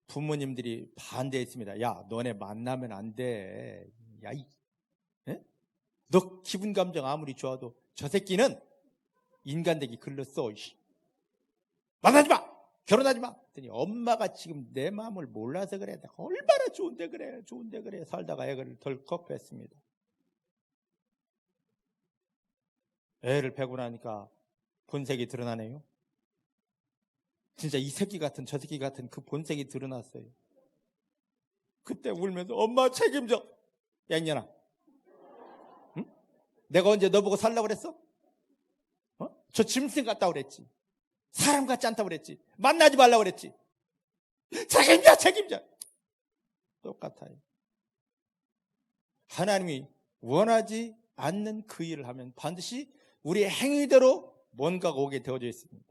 부모님들이 반대했습니다. 야, 너네 만나면 안 돼. 야, 너 기분 감정 아무리 좋아도 저 새끼는 인간되기 글렀어. 만나지 마! 결혼하지 마! 그랬더니 엄마가 지금 내 마음을 몰라서 그래. 내가 얼마나 좋은데 그래. 살다가 애를 덜컥 뺐습니다. 애를 빼고 나니까 본색이 드러나네요. 진짜 이 새끼 같은 저 새끼 같은 그 본색이 드러났어요. 그때 울면서 엄마 책임져. 야 이년아, 응? 내가 언제 너 보고 살라고 그랬어? 저 짐승 같다고 그랬지. 사람 같지 않다고 그랬지. 만나지 말라고 그랬지. 책임져. 똑같아요. 하나님이 원하지 않는 그 일을 하면 반드시 우리의 행위대로 뭔가가 오게 되어져 있습니다.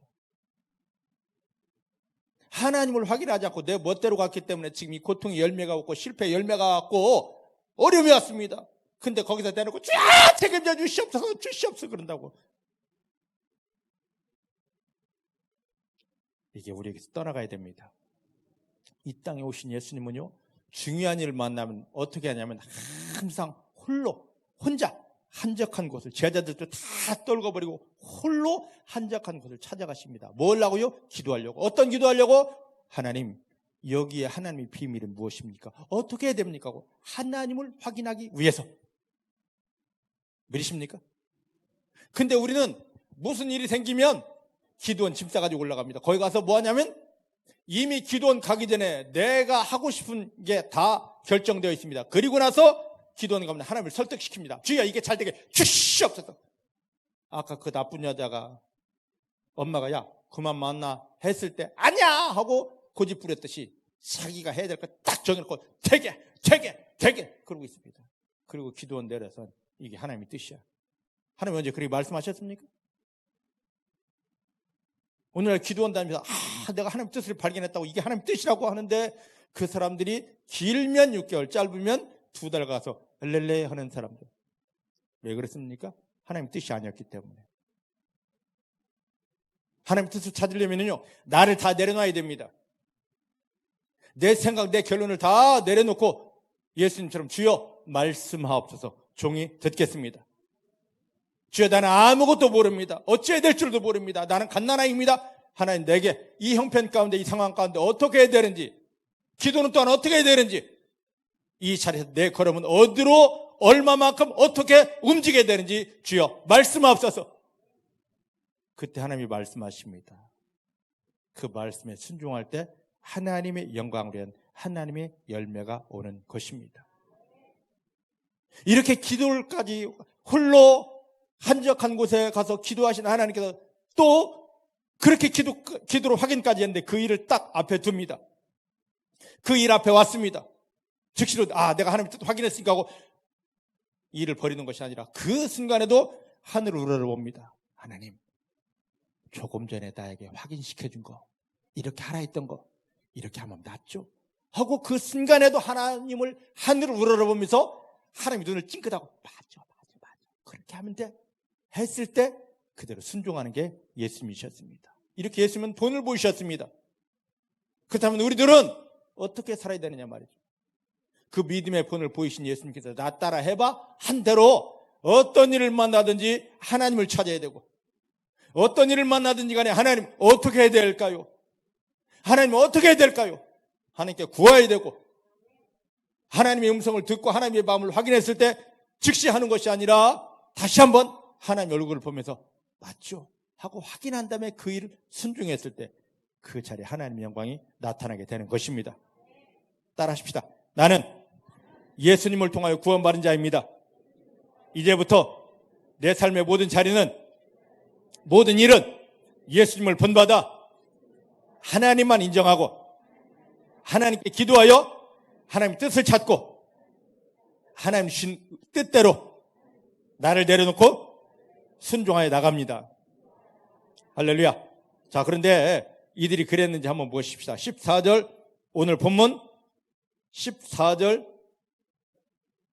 하나님을 확인하지 않고 내 멋대로 갔기 때문에 지금 이 고통의 열매가 없고 실패의 열매가 왔고 어려움이 왔습니다. 근데 거기서 대놓고 책임져 주시옵소서 그런다고. 이게 우리에게서 떠나가야 됩니다. 이 땅에 오신 예수님은요, 중요한 일을 만나면 어떻게 하냐면 항상 혼자 한적한 곳을, 제자들도 다 떨궈버리고 홀로 한적한 곳을 찾아가십니다. 뭘 하고요? 기도하려고. 어떤 기도하려고? 하나님, 여기에 하나님의 비밀은 무엇입니까? 어떻게 해야 됩니까? 하나님을 확인하기 위해서. 믿으십니까? 근데 우리는 무슨 일이 생기면 기도원 짐 싸가지고 올라갑니다. 거기 가서 뭐 하냐면 이미 기도원 가기 전에 내가 하고 싶은 게 다 결정되어 있습니다. 그리고 나서 기도원 가면 하나님을 설득시킵니다. 주여 이게 잘 되게 주시옵소서. 아까 그 나쁜 여자가 엄마가 야 그만 만나 했을 때 아니야 하고 고집 부렸듯이 자기가 해야 될 거 딱 정해놓고 되게 그러고 있습니다. 그리고 기도원 내려서 이게 하나님의 뜻이야. 하나님 언제 그렇게 말씀하셨습니까? 오늘날 기도원 다니면서 내가 하나님 뜻을 발견했다고 이게 하나님 뜻이라고 하는데 그 사람들이 길면 6개월 짧으면 2달 가서 렐레 하는 사람들. 왜 그랬습니까? 하나님 뜻이 아니었기 때문에. 하나님 뜻을 찾으려면요 나를 다 내려놔야 됩니다. 내 생각 내 결론을 다 내려놓고 예수님처럼 주여 말씀하옵소서. 종이 듣겠습니다. 주여 나는 아무것도 모릅니다. 어찌해야 될 줄도 모릅니다. 나는 갓난아이입니다. 하나님 내게 이 형편 가운데 이 상황 가운데 어떻게 해야 되는지, 기도는 또한 어떻게 해야 되는지, 이 자리에서 내 걸음은 어디로 얼마만큼 어떻게 움직여야 되는지 주여 말씀하옵소서. 그때 하나님이 말씀하십니다. 그 말씀에 순종할 때 하나님의 영광을 위한 하나님의 열매가 오는 것입니다. 이렇게 기도까지 홀로 한적한 곳에 가서 기도하신 하나님께서 또 그렇게 기도로 확인까지 했는데 그 일을 딱 앞에 둡니다. 그 일 앞에 왔습니다. 즉시로 내가 하나님 뜻 확인했으니까 하고 일을 버리는 것이 아니라 그 순간에도 하늘을 우러러봅니다. 하나님 조금 전에 나에게 확인시켜준 거 이렇게 하라 했던 거 이렇게 하면 낫죠? 하고 그 순간에도 하나님을 하늘을 우러러보면서 하나님의 눈을 찡긋하고 맞아. 그렇게 하면 돼 했을 때 그대로 순종하는 게 예수님이셨습니다. 이렇게 예수님은 본을 보이셨습니다. 그렇다면 우리들은 어떻게 살아야 되느냐 말이죠. 그 믿음의 본을 보이신 예수님께서 나 따라 해봐 한 대로 어떤 일을 만나든지 하나님을 찾아야 되고, 어떤 일을 만나든지 간에 하나님 어떻게 해야 될까요? 하나님 어떻게 해야 될까요? 하나님께 구해야 되고, 하나님의 음성을 듣고 하나님의 마음을 확인했을 때 즉시 하는 것이 아니라 다시 한번 하나님의 얼굴을 보면서 맞죠? 하고 확인한 다음에 그 일을 순종했을 때 그 자리에 하나님의 영광이 나타나게 되는 것입니다. 따라하십시다. 나는 예수님을 통하여 구원받은 자입니다. 이제부터 내 삶의 모든 자리는, 모든 일은 예수님을 본받아 하나님만 인정하고 하나님께 기도하여 하나님의 뜻을 찾고 하나님 주신 뜻대로 나를 내려놓고 순종하여 나갑니다. 할렐루야. 자, 그런데 이들이 그랬는지 한번 보십시다. 14절, 오늘 본문 14절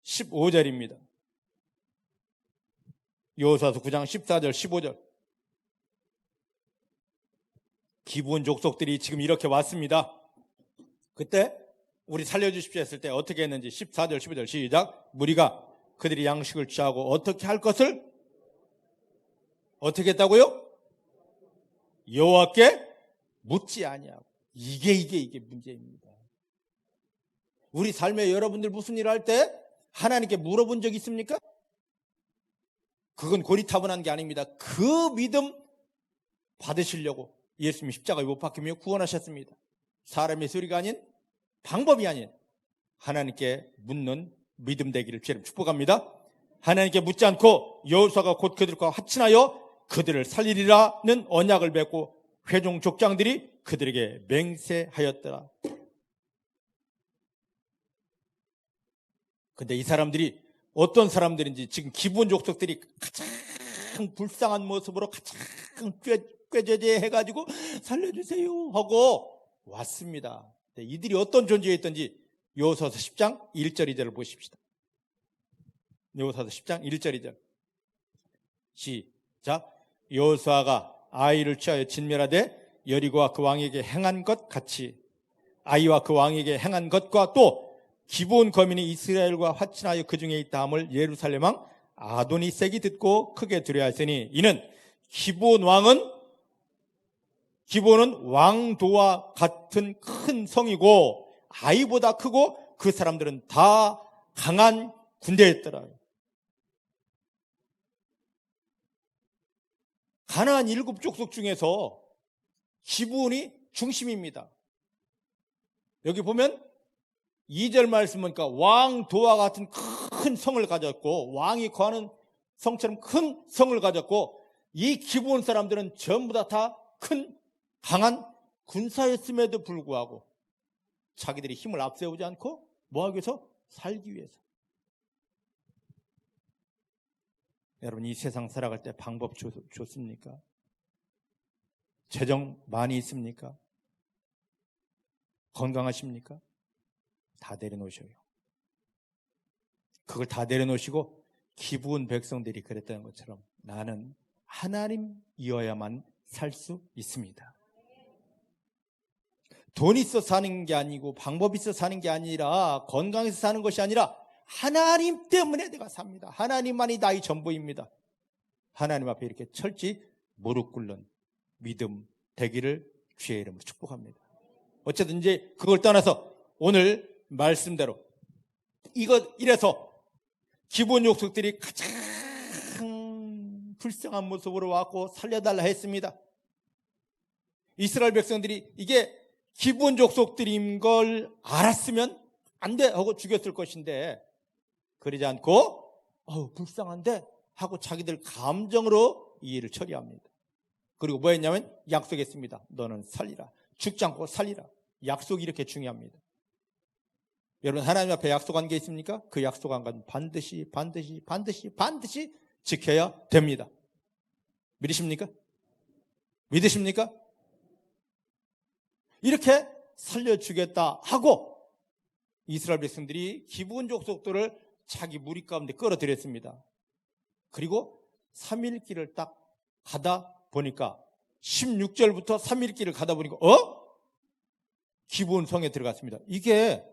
15절입니다. 여호수아서 9장 14절 15절. 기브온 족속들이 지금 이렇게 왔습니다. 그때 우리 살려주십시오 했을 때 어떻게 했는지 14절 15절 시작. 무리가 그들이 양식을 취하고 어떻게 할 것을 어떻게 했다고요? 여호와께 묻지 아니하고. 이게 문제입니다. 우리 삶에 여러분들 무슨 일을 할 때 하나님께 물어본 적 있습니까? 그건 고리타분한 게 아닙니다. 그 믿음 받으시려고 예수님이 십자가에 못 박히며 구원하셨습니다. 사람의 소리가 아닌, 방법이 아닌 하나님께 묻는 믿음 되기를 주님 축복합니다. 하나님께 묻지 않고 여호수아가 곧 그들과 합친하여 그들을 살리리라는 언약을 맺고 회중 족장들이 그들에게 맹세하였더라. 근데 이 사람들이 어떤 사람들인지, 지금 기브온 족속들이 가장 불쌍한 모습으로 가장 꾀죄죄해가지고 살려주세요 하고 왔습니다. 이들이 어떤 존재였던지 여호수아서 10장 1절 2절을 보십시다. 여호수아서 10장 1절 2절 시작. 여호수아가 아이를 취하여 진멸하되 여리고와 그 왕에게 행한 것 같이 아이와 그 왕에게 행한 것과 또 기브온 거민이 이스라엘과 화친하여 그 중에 있다 함을 예루살렘 왕 아도니색이 듣고 크게 두려워하였으니 이는 기브온은 왕도와 같은 큰 성이고 아이보다 크고 그 사람들은 다 강한 군대였더라. 가나안 7족속 중에서 기브온이 중심입니다. 여기 보면 2절 말씀은 그러니까 왕도와 같은 큰 성을 가졌고 왕이 거하는 성처럼 큰 성을 가졌고 이 기브온 사람들은 전부 다 큰 강한 군사였음에도 불구하고 자기들이 힘을 앞세우지 않고 뭐하기 위해서? 살기 위해서. 여러분, 이 세상 살아갈 때 방법 좋습니까? 재정 많이 있습니까? 건강하십니까? 다 내려놓으셔요. 그걸 다 내려놓으시고 기브온 백성들이 그랬다는 것처럼 나는 하나님이어야만 살 수 있습니다. 돈 있어 사는 게 아니고 방법 있어 사는 게 아니라 건강해서 사는 것이 아니라 하나님 때문에 내가 삽니다. 하나님만이 나의 전부입니다. 하나님 앞에 이렇게 철저히 무릎 꿇는 믿음 되기를 주의 이름으로 축복합니다. 어쨌든 이제 그걸 떠나서 오늘 말씀대로 이래서 기브온 족속들이 가장 불쌍한 모습으로 왔고 살려달라 했습니다. 이스라엘 백성들이 이게 기브온 족속들인 걸 알았으면 안 돼 하고 죽였을 것인데 그러지 않고 불쌍한데 하고 자기들 감정으로 이 일을 처리합니다. 그리고 뭐 했냐면 약속했습니다. 너는 살리라. 죽지 않고 살리라. 약속이 이렇게 중요합니다. 여러분, 하나님 앞에 약속한 게 있습니까? 그 약속한 건 반드시 지켜야 됩니다. 믿으십니까? 믿으십니까? 이렇게 살려주겠다 하고 이스라엘 백성들이 기브온 족속들을 자기 무리 가운데 끌어들였습니다. 그리고 3일 길을 딱 가다 보니까 16절부터 3일 길을 가다 보니까 기브온 성에 들어갔습니다. 이게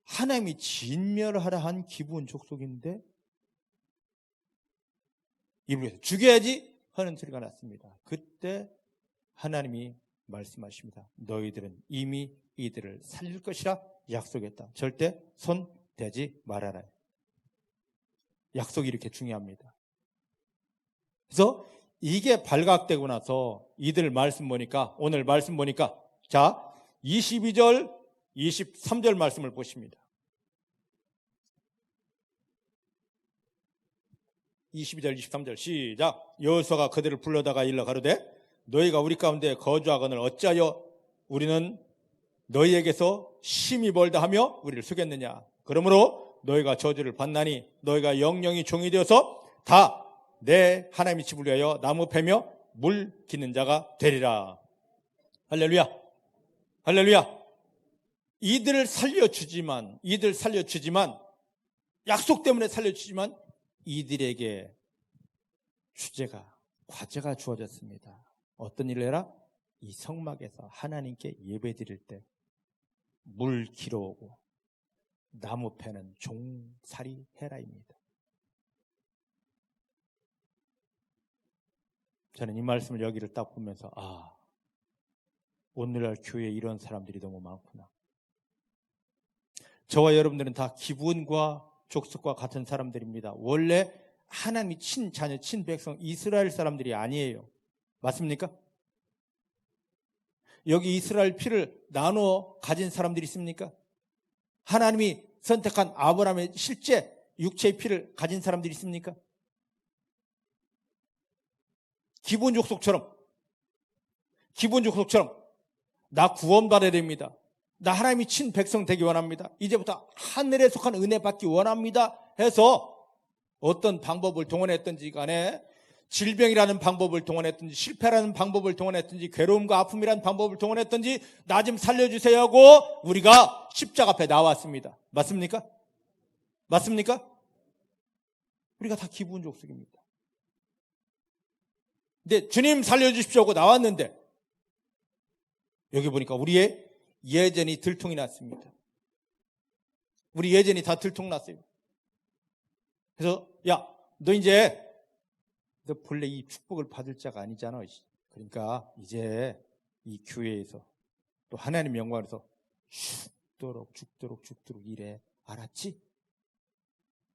하나님이 진멸하라 한 기브온 족속인데 이불에서 죽여야지 하는 소리가 났습니다. 그때 하나님이 말씀하십니다. 너희들은 이미 이들을 살릴 것이라 약속했다. 절대 손 대지 말아라. 약속이 이렇게 중요합니다. 그래서 이게 발각되고 나서 이들 말씀 보니까, 오늘 말씀 보니까, 자, 22절, 23절 말씀을 보십니다. 22절, 23절 시작. 여호수아가 그들을 불러다가 일러 가로되 너희가 우리 가운데 거주하거늘 어찌하여 우리는 너희에게서 심히 멀다 하며 우리를 속였느냐. 그러므로 너희가 저주를 받나니 너희가 영영이 종이 되어서 다 내 하나님의 집을 위하여 나무 패며 물 기는 자가 되리라. 할렐루야. 할렐루야. 이들 살려주지만 약속 때문에 살려주지만 이들에게 과제가 주어졌습니다. 어떤 일을 해라? 이 성막에서 하나님께 예배드릴 때 물 길어오고 나무 패는 종살이 해라입니다. 저는 이 말씀을 여기를 딱 보면서 오늘날 교회에 이런 사람들이 너무 많구나. 저와 여러분들은 다 기브온과 족속과 같은 사람들입니다. 원래 하나님이 친자녀, 친백성 이스라엘 사람들이 아니에요. 맞습니까? 여기 이스라엘 피를 나누어 가진 사람들이 있습니까? 하나님이 선택한 아브라함의 실제 육체의 피를 가진 사람들이 있습니까? 기브온 족속처럼 나 구원받아야 됩니다. 나 하나님이 친백성 되기 원합니다. 이제부터 하늘에 속한 은혜 받기 원합니다 해서 어떤 방법을 동원했든지 간에 질병이라는 방법을 동원했든지 실패라는 방법을 동원했든지 괴로움과 아픔이라는 방법을 동원했든지 나 좀 살려주세요 하고 우리가 십자가 앞에 나왔습니다. 맞습니까? 맞습니까? 우리가 다 기브온 족속입니다. 근데 주님 살려주십시오 하고 나왔는데 여기 보니까 우리의 예전이 들통이 났습니다. 우리 예전이 다 들통났어요. 그래서 너 본래 이 축복을 받을 자가 아니잖아. 그러니까 이제 이 교회에서 또 하나님의 영광에서 죽도록 일해. 알았지?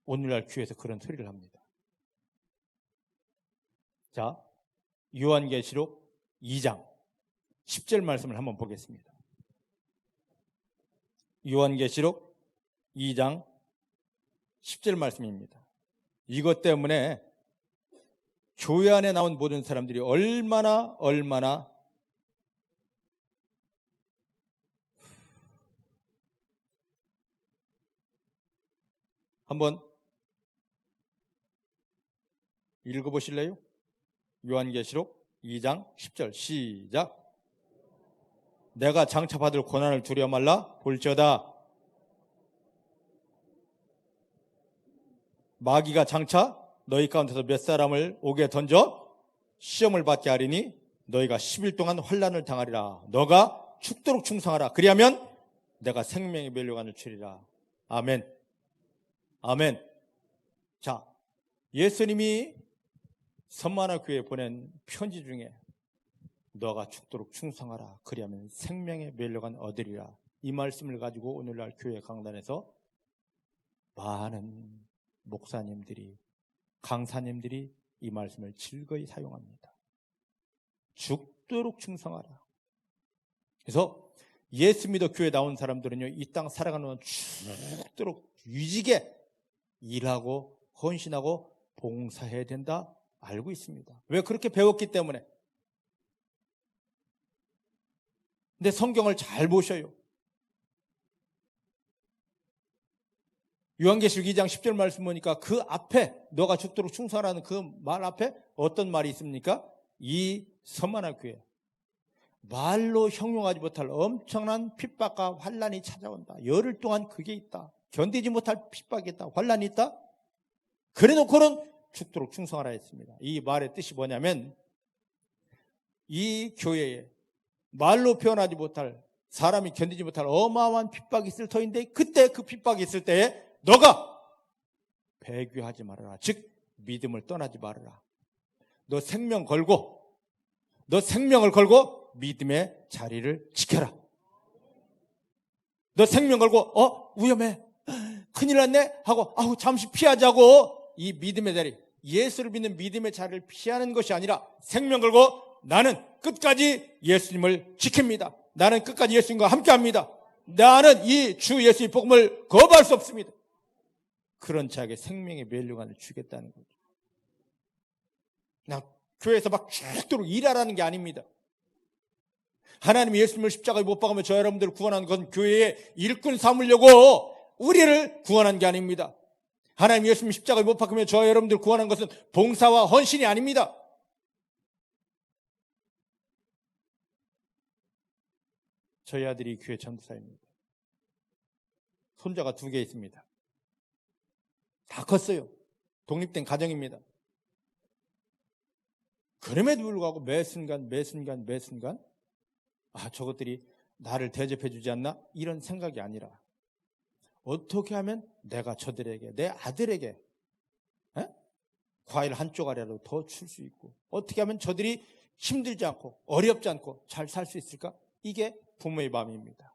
오늘날 교회에서 그런 소리를 합니다. 자, 요한계시록 2장 10절 말씀을 한번 보겠습니다. 요한계시록 2장 10절 말씀입니다. 이것 때문에 교회 안에 나온 모든 사람들이 얼마나 한번 읽어보실래요? 요한계시록 2장 10절 시작. 내가 장차 받을 고난을 두려워 말라. 볼지어다 마귀가 장차 너희 가운데서 몇 사람을 오게 던져 시험을 받게 하리니 너희가 10일 동안 환난을 당하리라. 너가 죽도록 충성하라. 그리하면 내가 생명의 멸류관을 주리라. 아멘. 아멘. 자, 예수님이 선만화 교회에 보낸 편지 중에 너가 죽도록 충성하라. 그리하면 생명의 멸류관 얻으리라. 이 말씀을 가지고 오늘날 교회 강단에서 많은 목사님들이, 강사님들이 이 말씀을 즐거이 사용합니다. 죽도록 충성하라. 그래서 예수 믿어 교회에 나온 사람들은요, 이 땅 살아가는 동안 죽도록 유지게 일하고 헌신하고 봉사해야 된다 알고 있습니다. 왜? 그렇게 배웠기 때문에. 근데 성경을 잘 보셔요. 요한계시록 2장 10절 말씀 보니까 그 앞에 너가 죽도록 충성하라는 그 말 앞에 어떤 말이 있습니까? 이 선만화 교회 말로 형용하지 못할 엄청난 핍박과 환난이 찾아온다. 열흘 동안 그게 있다. 견디지 못할 핍박이 있다. 환난이 있다. 그래놓고는 죽도록 충성하라 했습니다. 이 말의 뜻이 뭐냐면 이 교회에 말로 표현하지 못할, 사람이 견디지 못할 어마어마한 핍박이 있을 터인데, 그때 그 핍박이 있을 때에 너가 배교하지 말아라. 즉 믿음을 떠나지 말아라. 너 생명을 걸고 믿음의 자리를 지켜라. 너 생명 걸고 위험해, 큰일 났네 하고 잠시 피하자고, 이 믿음의 자리, 예수를 믿는 믿음의 자리를 피하는 것이 아니라 생명 걸고 나는 끝까지 예수님을 지킵니다. 나는 끝까지 예수님과 함께합니다. 나는 이 주 예수의 복음을 거부할 수 없습니다. 그런 자에게 생명의 멸류관을 주겠다는 거죠. 그냥 교회에서 막 죽도록 일하라는 게 아닙니다. 하나님이 예수님을 십자가에 못 박으며 저 여러분들을 구원한 건 교회의 일꾼 삼으려고 우리를 구원한 게 아닙니다. 하나님이 예수님 십자가에 못 박으며 저 여러분들을 구원한 것은 봉사와 헌신이 아닙니다. 저희 아들이 교회 전도사입니다. 손자가 2개 있습니다. 다 컸어요. 독립된 가정입니다. 그럼에도 불구하고 매 순간 저것들이 나를 대접해 주지 않나? 이런 생각이 아니라 어떻게 하면 내가 저들에게, 내 아들에게 과일 한 쪼가리라도 더 줄 수 있고, 어떻게 하면 저들이 힘들지 않고 어렵지 않고 잘 살 수 있을까? 이게 부모의 마음입니다.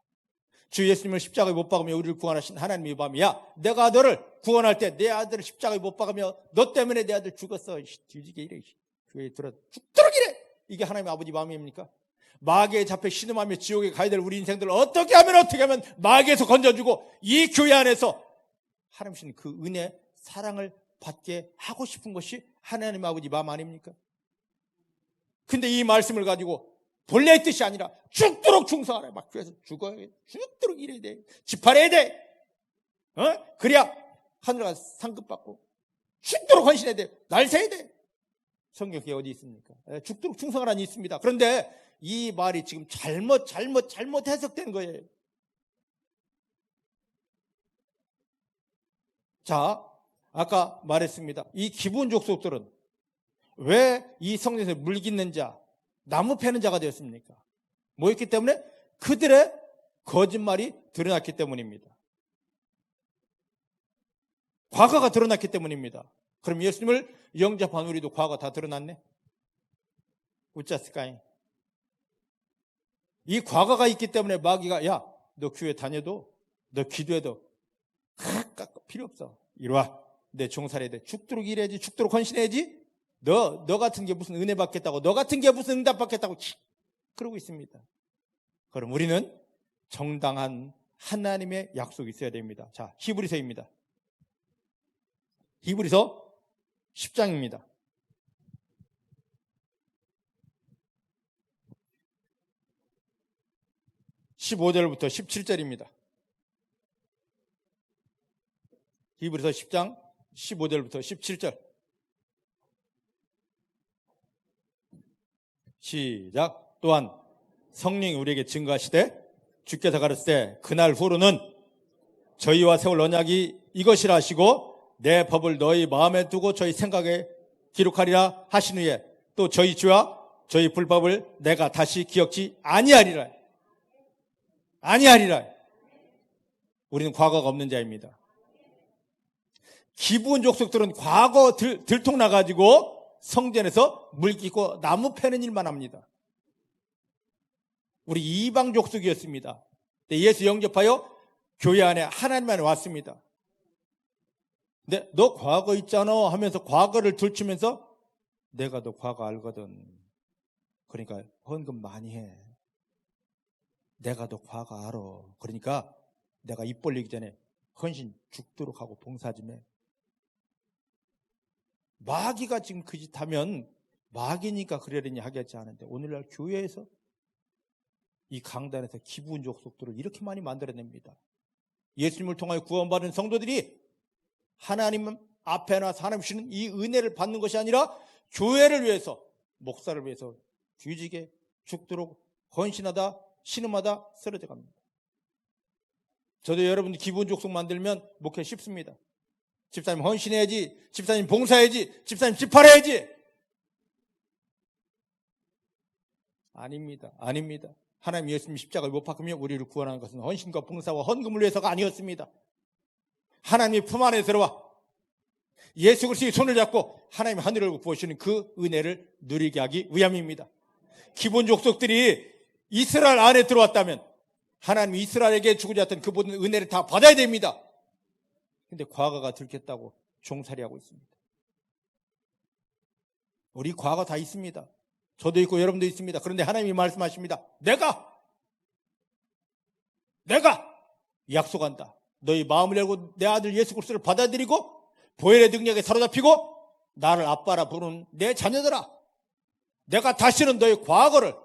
주 예수님을 십자가에 못 박으며 우리를 구원하신 하나님의 마음이야. 내가 너를 구원할 때 내 아들을 십자가에 못 박으며 너 때문에 내 아들 죽었어, 뒤지게 이래, 교회에 들어 죽도록 이래, 이게 하나님의 아버지 마음입니까? 마귀에 잡혀 신음하며 지옥에 가야 될 우리 인생들을 어떻게 하면 마귀에서 건져주고 이 교회 안에서 하나님 주신 그 은혜, 사랑을 받게 하고 싶은 것이 하나님의 아버지 마음 아닙니까? 근데 이 말씀을 가지고 본래의 뜻이 아니라 죽도록 충성하라, 막 교회에서 죽어야 돼, 죽도록 일해야 돼, 지팔해야 돼, 그래야 하늘 가서 상급 받고 죽도록 헌신해야 돼, 날 새야 돼. 성경 그게 어디 있습니까? 죽도록 충성하라니 있습니다. 그런데 이 말이 지금 잘못 해석된 거예요. 자, 아까 말했습니다. 이 기브온 족속들은 왜 이 성전에서 물깃는 자, 나무 패는 자가 되었습니까? 뭐였기 때문에? 그들의 거짓말이 드러났기 때문입니다. 과거가 드러났기 때문입니다. 그럼 예수님을 영접한 우리도 과거 다 드러났네? 우짜스까이. 이 과거가 있기 때문에 마귀가, 야, 너 교회 다녀도, 너 기도해도 필요 없어. 이리 와. 내 종살해야 돼. 죽도록 일해야지, 죽도록 헌신해야지. 너 같은 게 무슨 은혜 받겠다고, 너 같은 게 무슨 응답 받겠다고 그러고 있습니다. 그럼 우리는 정당한 하나님의 약속이 있어야 됩니다. 자, 히브리서입니다. 히브리서 10장입니다. 15절부터 17절입니다. 히브리서 10장 15절부터 17절. 시작. 또한 성령이 우리에게 증거하시되 주께서 가르치되 그날 후로는 저희와 세울 언약이 이것이라 하시고 내 법을 너희 마음에 두고 저희 생각에 기록하리라 하신 후에 또 저희 죄와 저희 불법을 내가 다시 기억지 아니하리라. 우리는 과거가 없는 자입니다. 기브온 족속들은 과거 들통나가지고 성전에서 물 끼고 나무 패는 일만 합니다. 우리 이방 족속이었습니다. 예수 영접하여 교회 안에 하나님 안에 왔습니다. 근데 너 과거 있잖아 하면서 과거를 들추면서 내가 너 과거 알거든. 그러니까 헌금 많이 해. 내가 너 과거 알아. 그러니까 내가 입 벌리기 전에 헌신 죽도록 하고 봉사 좀 해. 마귀가 지금 그 짓 하면 마귀니까 그러려니 하겠지 않은데 오늘날 교회에서 이 강단에서 기브온 족속들을 이렇게 많이 만들어냅니다. 예수님을 통하여 구원받은 성도들이 하나님 앞에 나서 하나님 주시는 이 은혜를 받는 것이 아니라 교회를 위해서, 목사를 위해서 뒤지게 죽도록 헌신하다 신음하다 쓰러져 갑니다. 저도 여러분들 기브온 족속 만들면 목회 쉽습니다. 집사님 헌신해야지, 집사님 봉사해야지, 집사님 집팔해야지. 아닙니다. 아닙니다. 하나님 예수님 십자가를 못 박으며 우리를 구원하는 것은 헌신과 봉사와 헌금을 위해서가 아니었습니다. 하나님이 품 안에 들어와 예수 그리스도의 손을 잡고 하나님 하늘을 보시는 그 은혜를 누리게 하기 위함입니다. 기본 족속들이 이스라엘 안에 들어왔다면 하나님이 이스라엘에게 주고자 했던 그 모든 은혜를 다 받아야 됩니다. 그런데 과거가 들켰다고 종살이하고 있습니다. 우리 과거 다 있습니다. 저도 있고 여러분도 있습니다. 그런데 하나님이 말씀하십니다. 내가 약속한다. 너희 마음을 열고 내 아들 예수 그리스도를 받아들이고 보혈의 능력에 사로잡히고 나를 아빠라 부르는 내 자녀들아, 내가 다시는 너희 과거를,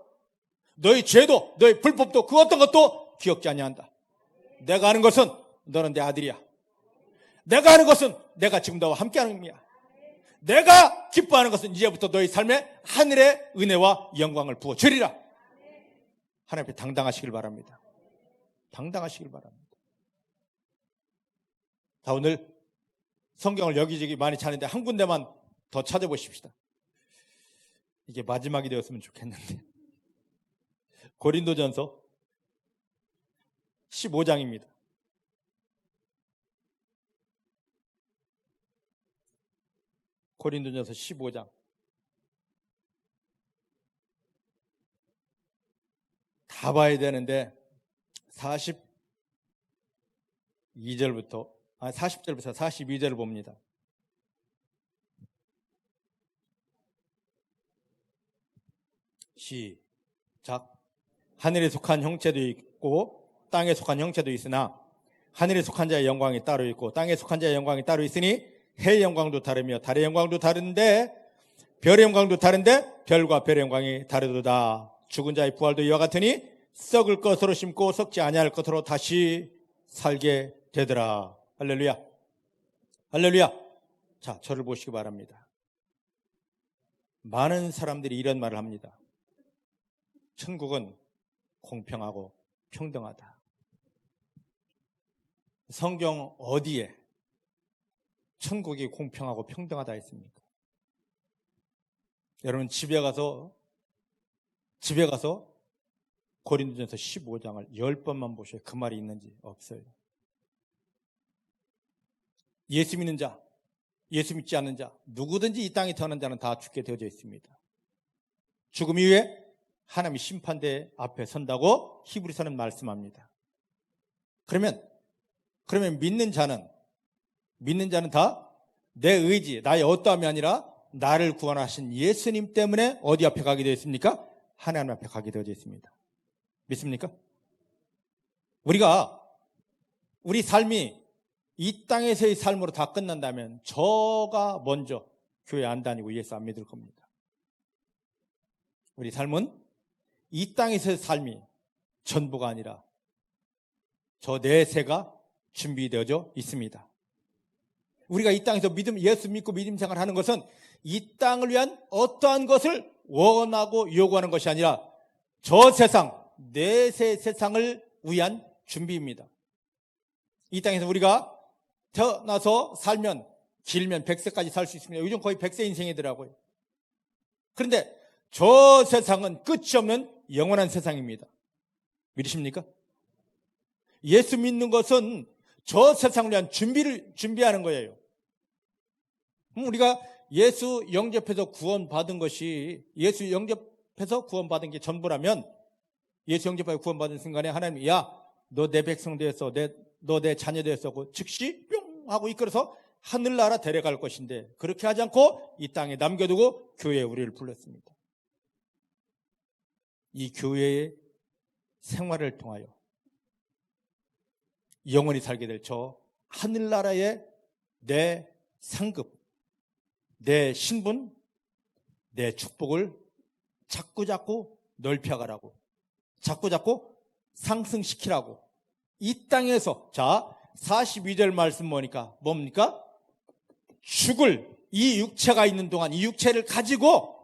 너희 죄도, 너희 불법도 그 어떤 것도 기억지 아니한다. 내가 하는 것은 너는 내 아들이야. 내가 하는 것은 내가 지금 너와 함께하는 의미야. 내가 기뻐하는 것은 이제부터 너희 삶에 하늘의 은혜와 영광을 부어주리라. 하나님 앞에 당당하시길 바랍니다. 당당하시길 바랍니다. 자, 오늘 성경을 여기저기 많이 찾는데 한 군데만 더 찾아보십시다. 이게 마지막이 되었으면 좋겠는데. 고린도전서 15장입니다. 고린도전서 15장. 다 봐야 되는데 40절부터 42절을 봅니다. 시작. 하늘에 속한 형체도 있고 땅에 속한 형체도 있으나 하늘에 속한 자의 영광이 따로 있고 땅에 속한 자의 영광이 따로 있으니 해의 영광도 다르며 달의 영광도 다른데 별의 영광도 다른데 별과 별의 영광이 다르도다. 죽은 자의 부활도 이와 같으니 썩을 것으로 심고 썩지 아니할 것으로 다시 살게 되더라. 할렐루야. 할렐루야. 자, 저를 보시기 바랍니다. 많은 사람들이 이런 말을 합니다. 천국은 공평하고 평등하다. 성경 어디에 천국이 공평하고 평등하다 했습니까? 여러분 집에 가서 고린도전서 15장을 10번만 보셔야 그 말이 있는지 없어요. 예수 믿는 자, 예수 믿지 않는 자, 누구든지 이 땅에 태어난 자는 다 죽게 되어져 있습니다. 죽음 이후에 하나님이 심판대 앞에 선다고 히브리서는 말씀합니다. 그러면 믿는 자는 다 내 의지, 나의 어떠함이 아니라 나를 구원하신 예수님 때문에 어디 앞에 가게 되어 있습니까? 하나님 앞에 가게 되어져 있습니다. 믿습니까? 우리 삶이 이 땅에서의 삶으로 다 끝난다면 저가 먼저 교회 안 다니고 예수 안 믿을 겁니다. 우리 삶은 이 땅에서의 삶이 전부가 아니라 저 내세가 준비되어져 있습니다. 우리가 이 땅에서 예수 믿고 믿음 생활하는 것은 이 땅을 위한 어떠한 것을 원하고 요구하는 것이 아니라 저 세상, 내세 세상을 위한 준비입니다. 이 땅에서 우리가 태어나서 살면 길면 100세까지 살 수 있습니다. 요즘 거의 100세 인생이더라고요. 그런데 저 세상은 끝이 없는 영원한 세상입니다. 믿으십니까? 예수 믿는 것은 저 세상을 위한 준비하는 거예요. 우리가 예수 영접해서 구원받은 게 전부라면 예수 영접하여 구원받은 순간에 하나님이 너 내 백성 되었어, 너 내 자녀 되었어, 즉시 뿅 하고 이끌어서 하늘나라 데려갈 것인데 그렇게 하지 않고 이 땅에 남겨두고 교회에 우리를 불렀습니다. 이 교회의 생활을 통하여 영원히 살게 될 저 하늘나라의 내 상급, 내 신분, 내 축복을 자꾸자꾸 넓혀가라고, 자꾸자꾸 상승시키라고 이 땅에서 42절 말씀 뭡니까? 죽을 이 육체가 있는 동안 이 육체를 가지고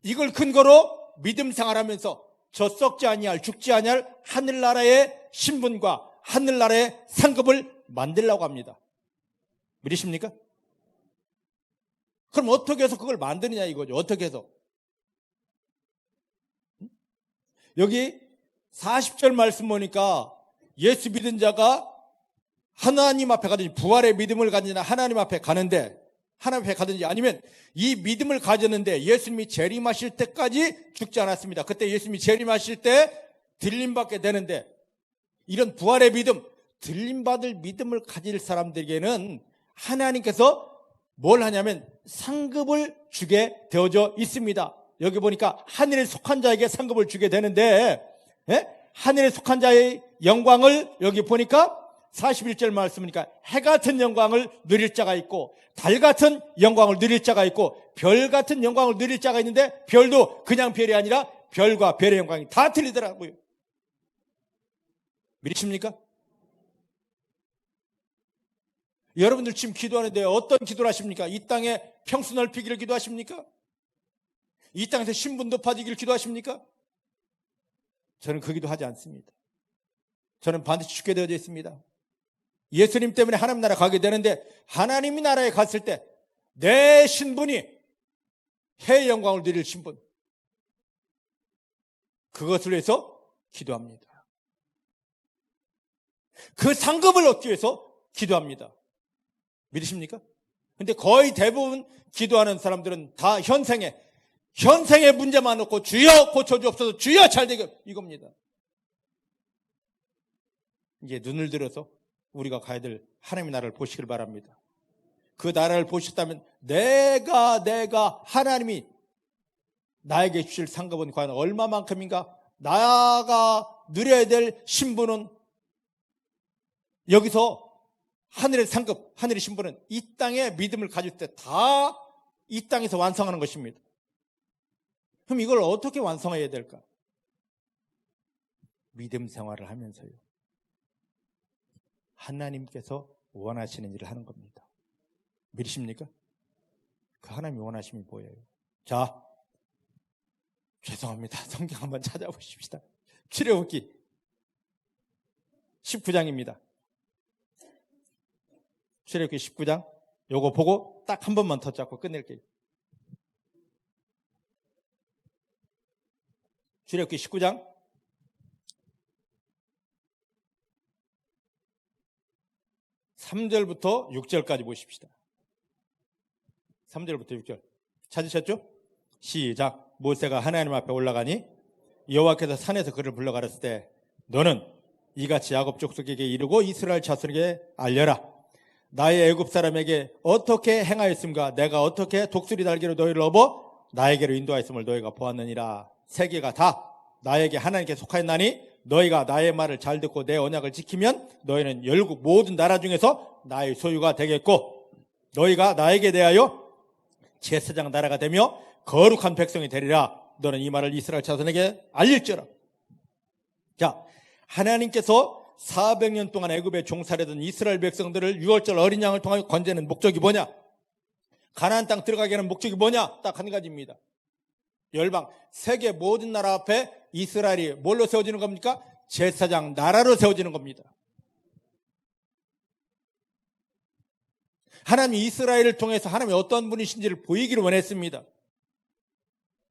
이걸 근거로 믿음 생활하면서 저 썩지 아니할 죽지 아니할 하늘나라의 신분과 하늘나라의 상급을 만들려고 합니다. 믿으십니까? 그럼 어떻게 해서 그걸 만드느냐 이거죠. 어떻게 해서. 여기 40절 말씀 보니까 예수 믿은 자가 하나님 앞에 가든지 부활의 믿음을 가지나 하나님 앞에 가는데 하나님 앞에 가든지 아니면 이 믿음을 가졌는데 예수님이 재림하실 때까지 죽지 않았습니다. 그때 예수님이 재림하실 때 들림받게 되는데 이런 부활의 믿음, 들림받을 믿음을 가질 사람들에게는 하나님께서 뭘 하냐면 상급을 주게 되어져 있습니다. 여기 보니까 하늘에 속한 자에게 상급을 주게 되는데 하늘에 속한 자의 영광을 여기 보니까 41절 말씀이니까 해 같은 영광을 누릴 자가 있고 달 같은 영광을 누릴 자가 있고 별 같은 영광을 누릴 자가 있는데 별도 그냥 별이 아니라 별과 별의 영광이 다 틀리더라고요. 믿으십니까? 여러분들 지금 기도하는데 어떤 기도를 하십니까? 이 땅에 평수 넓히기를 기도하십니까? 이 땅에서 신분 높아지기를 기도하십니까? 저는 그 기도 하지 않습니다. 저는 반드시 죽게 되어져 있습니다. 예수님 때문에 하나님 나라 가게 되는데 하나님 나라에 갔을 때 내 신분이 해의 영광을 누릴 신분, 그것을 위해서 기도합니다. 그 상급을 얻기 위해서 기도합니다. 믿으십니까? 근데 거의 대부분 기도하는 사람들은 다 현생의 문제만 놓고 주여 고쳐주옵소서, 주여 잘되게, 이겁니다. 이제 눈을 들어서 우리가 가야 될 하나님의 나라를 보시길 바랍니다. 그 나라를 보셨다면 내가 하나님이 나에게 주실 상급은 과연 얼마만큼인가? 나가 누려야 될 신분은, 여기서 하늘의 상급, 하늘의 신분은 이 땅의 믿음을 가질 때 다 이 땅에서 완성하는 것입니다. 그럼 이걸 어떻게 완성해야 될까? 믿음 생활을 하면서요, 하나님께서 원하시는 일을 하는 겁니다. 믿으십니까? 그 하나님이 원하심이 보여요. 자, 죄송합니다. 성경 한번 찾아보십시다. 출애굽기 19장입니다. 출애굽기 19장, 요거 보고 딱 한 번만 더 잡고 끝낼게요. 출애굽기 19장 3절부터 6절까지 보십시다. 3절부터 6절 찾으셨죠? 시작. 모세가 하나님 앞에 올라가니 여호와께서 산에서 그를 불러 가르칠 때 너는 이같이 야곱 족속에게 이르고 이스라엘 자손에게 알려라. 나의 애굽 사람에게 어떻게 행하였음과 내가 어떻게 독수리 날개로 너희를 업어 나에게로 인도하였음을 너희가 보았느니라. 세계가 다 나에게 하나님께 속하였나니 너희가 나의 말을 잘 듣고 내 언약을 지키면 너희는 열국 모든 나라 중에서 나의 소유가 되겠고 너희가 나에게 대하여 제사장 나라가 되며 거룩한 백성이 되리라. 너는 이 말을 이스라엘 자손에게 알릴지어라. 자, 하나님께서 400년 동안 애굽에 종살이던 이스라엘 백성들을 6월절 어린 양을 통하여 건지는 목적이 뭐냐? 가나안 땅 들어가게 하는 목적이 뭐냐? 딱 한 가지입니다. 열방, 세계 모든 나라 앞에 이스라엘이 뭘로 세워지는 겁니까? 제사장 나라로 세워지는 겁니다. 하나님이 이스라엘을 통해서 하나님이 어떤 분이신지를 보이기를 원했습니다.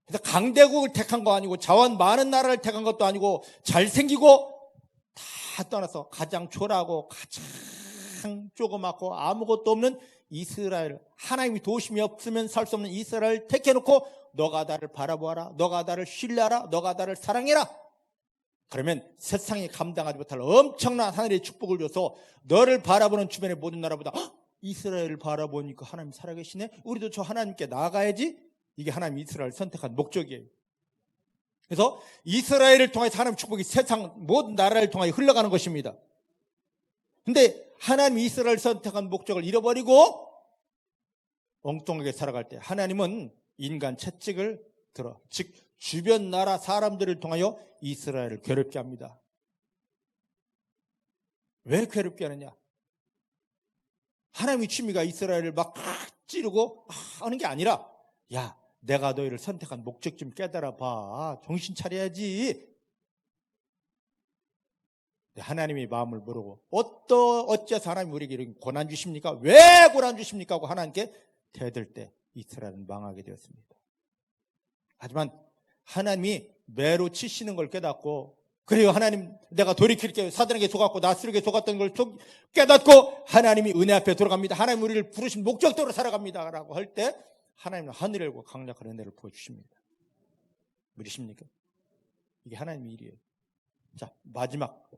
그래서 강대국을 택한 거 아니고 자원 많은 나라를 택한 것도 아니고 잘생기고 다 떠나서 가장 초라하고 가장 조그맣고 아무것도 없는 이스라엘, 하나님이 도우심이 없으면 살 수 없는 이스라엘을 택해놓고 너가 나를 바라보아라, 너가 나를 신뢰하라, 너가 나를 사랑해라. 그러면 세상이 감당하지 못할 엄청난 하늘의 축복을 줘서 너를 바라보는 주변의 모든 나라보다 이스라엘을 바라보니까 하나님 살아계시네, 우리도 저 하나님께 나아가야지. 이게 하나님 이스라엘을 선택한 목적이에요. 그래서 이스라엘을 통해서 하나님 축복이 세상 모든 나라를 통하여 흘러가는 것입니다. 근데 하나님 이스라엘을 선택한 목적을 잃어버리고 엉뚱하게 살아갈 때 하나님은 인간 채찍을 들어, 즉 주변 나라 사람들을 통하여 이스라엘을 괴롭게 합니다. 왜 괴롭게 하느냐? 하나님의 취미가 이스라엘을 막 찌르고 하는 게 아니라, 야, 내가 너희를 선택한 목적 좀 깨달아 봐. 정신 차려야지. 하나님의 마음을 모르고 어째서 하나님 우리에게 이런 고난 주십니까? 왜 고난 주십니까? 하고 하나님께 대들 때 이스라엘은 망하게 되었습니다. 하지만 하나님이 매로 치시는 걸 깨닫고, 그리고 하나님 내가 돌이킬게요, 사단에게 속았고 나스르에게 속았던 걸 깨닫고 하나님이 은혜 앞에 돌아갑니다. 하나님 우리를 부르신 목적대로 살아갑니다 라고 할 때 하나님은 하늘을 열고 강력한 은혜를 부어주십니다. 믿으십니까? 이게 하나님의 일이에요. 자, 마지막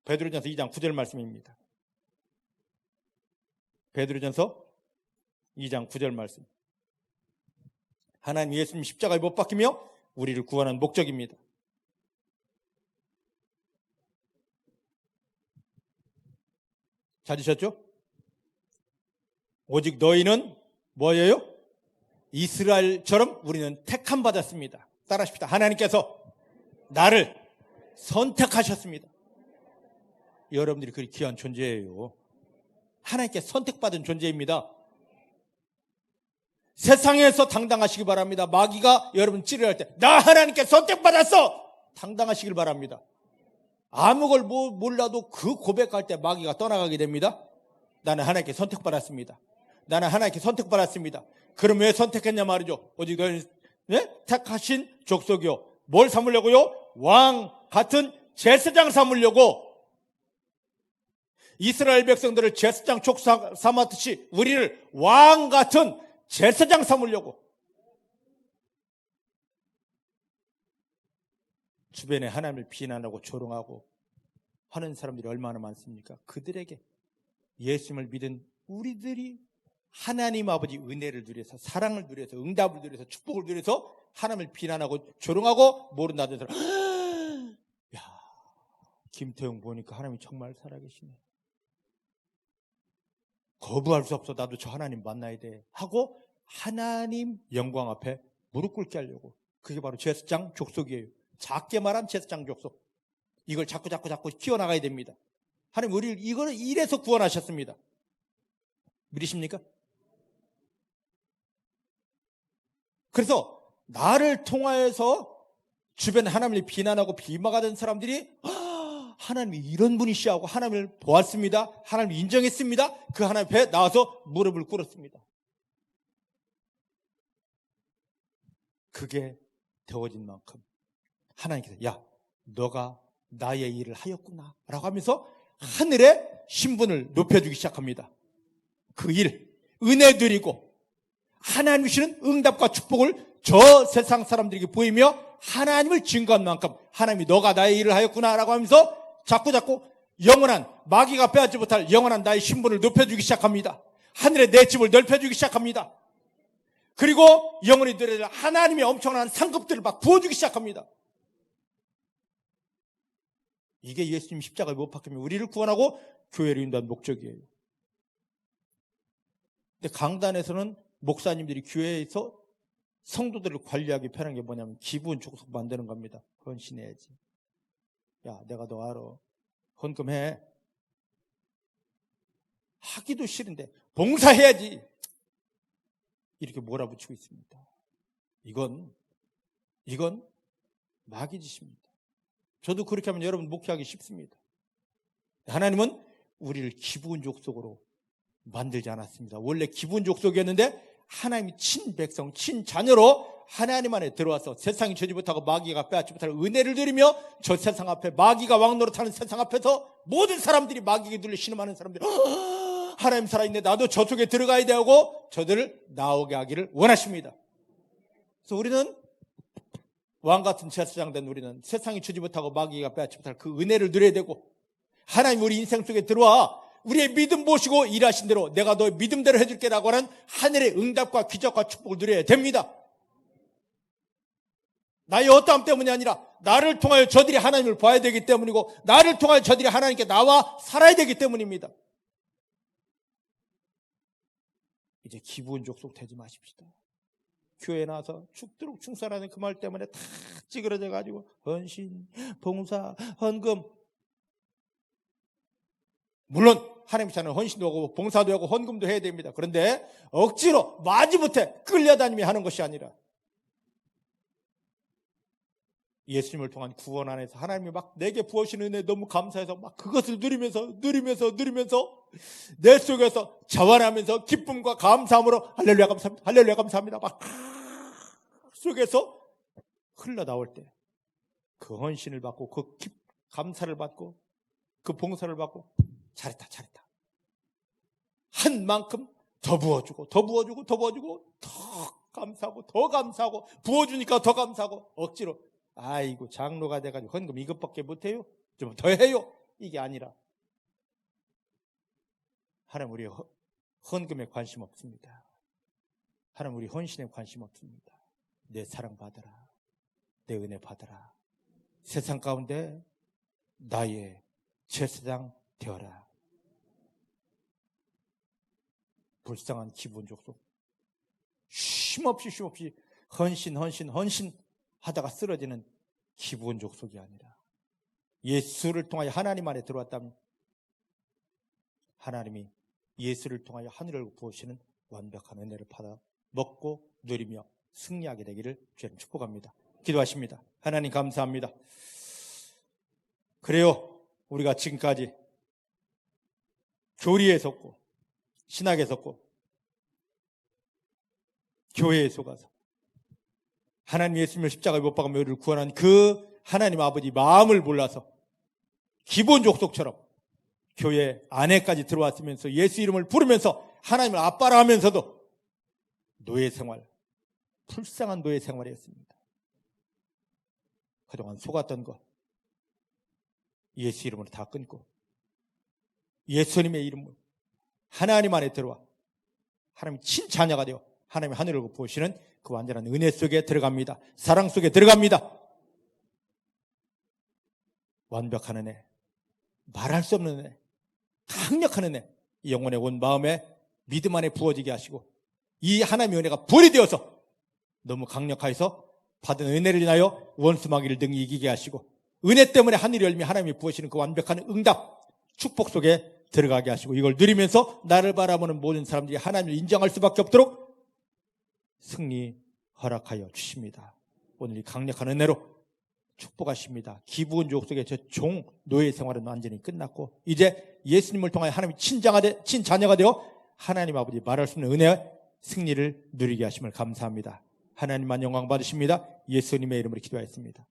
베드로전서 2장 9절 말씀입니다. 베드로전서 2장 9절 말씀. 하나님 예수님 십자가에 못 박히며 우리를 구원한 목적입니다. 찾으셨죠? 오직 너희는 뭐예요? 이스라엘처럼 우리는 택함 받았습니다. 따라하십시다. 하나님께서 나를 선택하셨습니다. 여러분들이 그리 귀한 존재예요. 하나님께 선택받은 존재입니다. 세상에서 당당하시기 바랍니다. 마귀가 여러분 찌르할 때 나 하나님께 선택받았어! 당당하시길 바랍니다. 아무 걸 몰라도 그 고백할 때 마귀가 떠나가게 됩니다. 나는 하나님께 선택받았습니다. 나는 하나님께 선택받았습니다. 그럼 왜 선택했냐 말이죠. 오직 너희는 택하신 족속이요. 뭘 삼으려고요? 왕 같은 제사장 삼으려고. 이스라엘 백성들을 제사장 족속 삼았듯이 우리를 왕 같은 제사장 삼으려고. 주변에 하나님을 비난하고 조롱하고 하는 사람들이 얼마나 많습니까? 그들에게 예수님을 믿은 우리들이 하나님 아버지 은혜를 누려서, 사랑을 누려서, 응답을 누려서, 축복을 누려서 하나님을 비난하고 조롱하고 모른다는 사람. 야, 김태용 보니까 하나님이 정말 살아계시네. 거부할 수 없어. 나도 저 하나님 만나야 돼 하고 하나님 영광 앞에 무릎 꿇게 하려고. 그게 바로 제사장 족속이에요. 작게 말한 제사장 족속. 이걸 자꾸 키워나가야 됩니다. 하나님 우리를 이거를 이래서 구원하셨습니다. 믿으십니까? 그래서 나를 통하여서 주변 하나님을 비난하고 비방하던 사람들이 하나님이 이런 분이시오 하고 하나님을 보았습니다. 하나님을 인정했습니다. 그 하나님 앞에 나와서 무릎을 꿇었습니다. 그게 되어진 만큼 하나님께서 야, 너가 나의 일을 하였구나 라고 하면서 하늘의 신분을 높여주기 시작합니다. 그 일, 은혜 드리고 하나님 주시는 응답과 축복을 저 세상 사람들에게 보이며 하나님을 증거한 만큼 하나님이 너가 나의 일을 하였구나 라고 하면서 자꾸 영원한, 마귀가 빼앗지 못할 영원한 나의 신분을 높여주기 시작합니다. 하늘의 내 집을 넓혀주기 시작합니다. 그리고 영원히 들을 하나님의 엄청난 상급들을 막 부어주기 시작합니다. 이게 예수님 십자가에 못 박히면 우리를 구원하고 교회를 인도한 목적이에요. 근데 강단에서는 목사님들이 교회에서 성도들을 관리하기 편한 게 뭐냐면 기분 족속 만드는 겁니다. 헌신해야지. 야, 내가 너 알아. 헌금해. 하기도 싫은데 봉사해야지. 이렇게 몰아붙이고 있습니다. 이건 마귀 짓입니다. 저도 그렇게 하면 여러분 목회하기 쉽습니다. 하나님은 우리를 기분 족속으로 만들지 않았습니다. 원래 기분 족속이었는데 하나님이 친백성, 친자녀로 하나님 안에 들어와서 세상이 죄지 못하고 마귀가 빼앗지 못할 은혜를 누리며 저 세상 앞에 마귀가 왕노릇하는 세상 앞에서 모든 사람들이 마귀에게 눌려 신음하는 사람들이 하나님 살아있네, 나도 저 속에 들어가야 되고 저들을 나오게 하기를 원하십니다. 그래서 우리는 왕같은 제사장 된 우리는 세상이 주지 못하고 마귀가 빼앗지 못할 그 은혜를 누려야 되고, 하나님 우리 인생 속에 들어와 우리의 믿음 보시고 일하신 대로 내가 너의 믿음대로 해줄게라고 하는 하늘의 응답과 기적과 축복을 누려야 됩니다. 나의 어떠함 때문이 아니라 나를 통하여 저들이 하나님을 봐야 되기 때문이고, 나를 통하여 저들이 하나님께 나와 살아야 되기 때문입니다. 이제 기분 족속 되지 마십시다. 교회에 나와서 죽도록 충성하는 그 말 때문에 다 찌그러져 가지고 헌신, 봉사, 헌금, 물론 하나님 자는 헌신도 하고 봉사도 하고 헌금도 해야 됩니다. 그런데 억지로 마지못해 끌려다니며 하는 것이 아니라 예수님을 통한 구원 안에서 하나님이 막 내게 부어주시는 은혜 너무 감사해서 막 그것을 누리면서 내 속에서 자원하면서 기쁨과 감사함으로 할렐루야 감사합니다. 할렐루야 감사합니다. 막 속에서 흘러나올 때 그 헌신을 받고 그 감사를 받고 그 봉사를 받고 잘했다 한 만큼 더 부어주고 더 감사하고 부어주니까 더 감사하고 억지로 아이고 장로가 돼가지고 헌금 이것밖에 못해요? 좀 더 해요? 이게 아니라 하나님 우리 헌금에 관심 없습니다. 하나님 우리 헌신에 관심 없습니다. 내 사랑 받아라. 내 은혜 받아라. 세상 가운데 나의 제사장 되어라. 불쌍한 기분 족속 쉼없이 헌신 하다가 쓰러지는 기분 족속이 아니라 예수를 통하여 하나님 안에 들어왔다면 하나님이 예수를 통하여 하늘을 부으시는 완벽한 은혜를 받아 먹고 누리며 승리하게 되기를 주님 축복합니다. 기도하십니다. 하나님 감사합니다. 그래요, 우리가 지금까지 교리에 속고 신학에 속고 교회에 속아서 하나님 예수님을 십자가에 못 박아 우리를 구원한 그 하나님 아버지 마음을 몰라서 기본 족속처럼 교회 안에까지 들어왔으면서 예수 이름을 부르면서 하나님을 아빠라 하면서도 노예 생활, 불쌍한 노예 생활이었습니다. 그동안 속았던 것 예수 이름으로 다 끊고 예수님의 이름으로 하나님 안에 들어와 하나님 친자녀가 되어 하나님의 하늘을 보시는 그 완전한 은혜 속에 들어갑니다. 사랑 속에 들어갑니다. 완벽한 은혜, 말할 수 없는 은혜, 강력한 은혜, 이 영혼의 온 마음에 믿음 안에 부어지게 하시고 이 하나님의 은혜가 불이 되어서 너무 강력하여서 받은 은혜를 인하여 원수 마귀를 등이 이기게 하시고 은혜 때문에 하늘이 열미 하나님이 부으시는 그 완벽한 응답, 축복 속에 들어가게 하시고 이걸 누리면서 나를 바라보는 모든 사람들이 하나님을 인정할 수밖에 없도록 승리 허락하여 주십니다. 오늘 이 강력한 은혜로 축복하십니다. 기부은 족 속에 저 종 노예 생활은 완전히 끝났고 이제 예수님을 통하여 하나님이 친자녀가 되어 하나님 아버지 말할 수 없는 은혜의 승리를 누리게 하심을 감사합니다. 하나님만 영광 받으십니다. 예수님의 이름으로 기도하였습니다.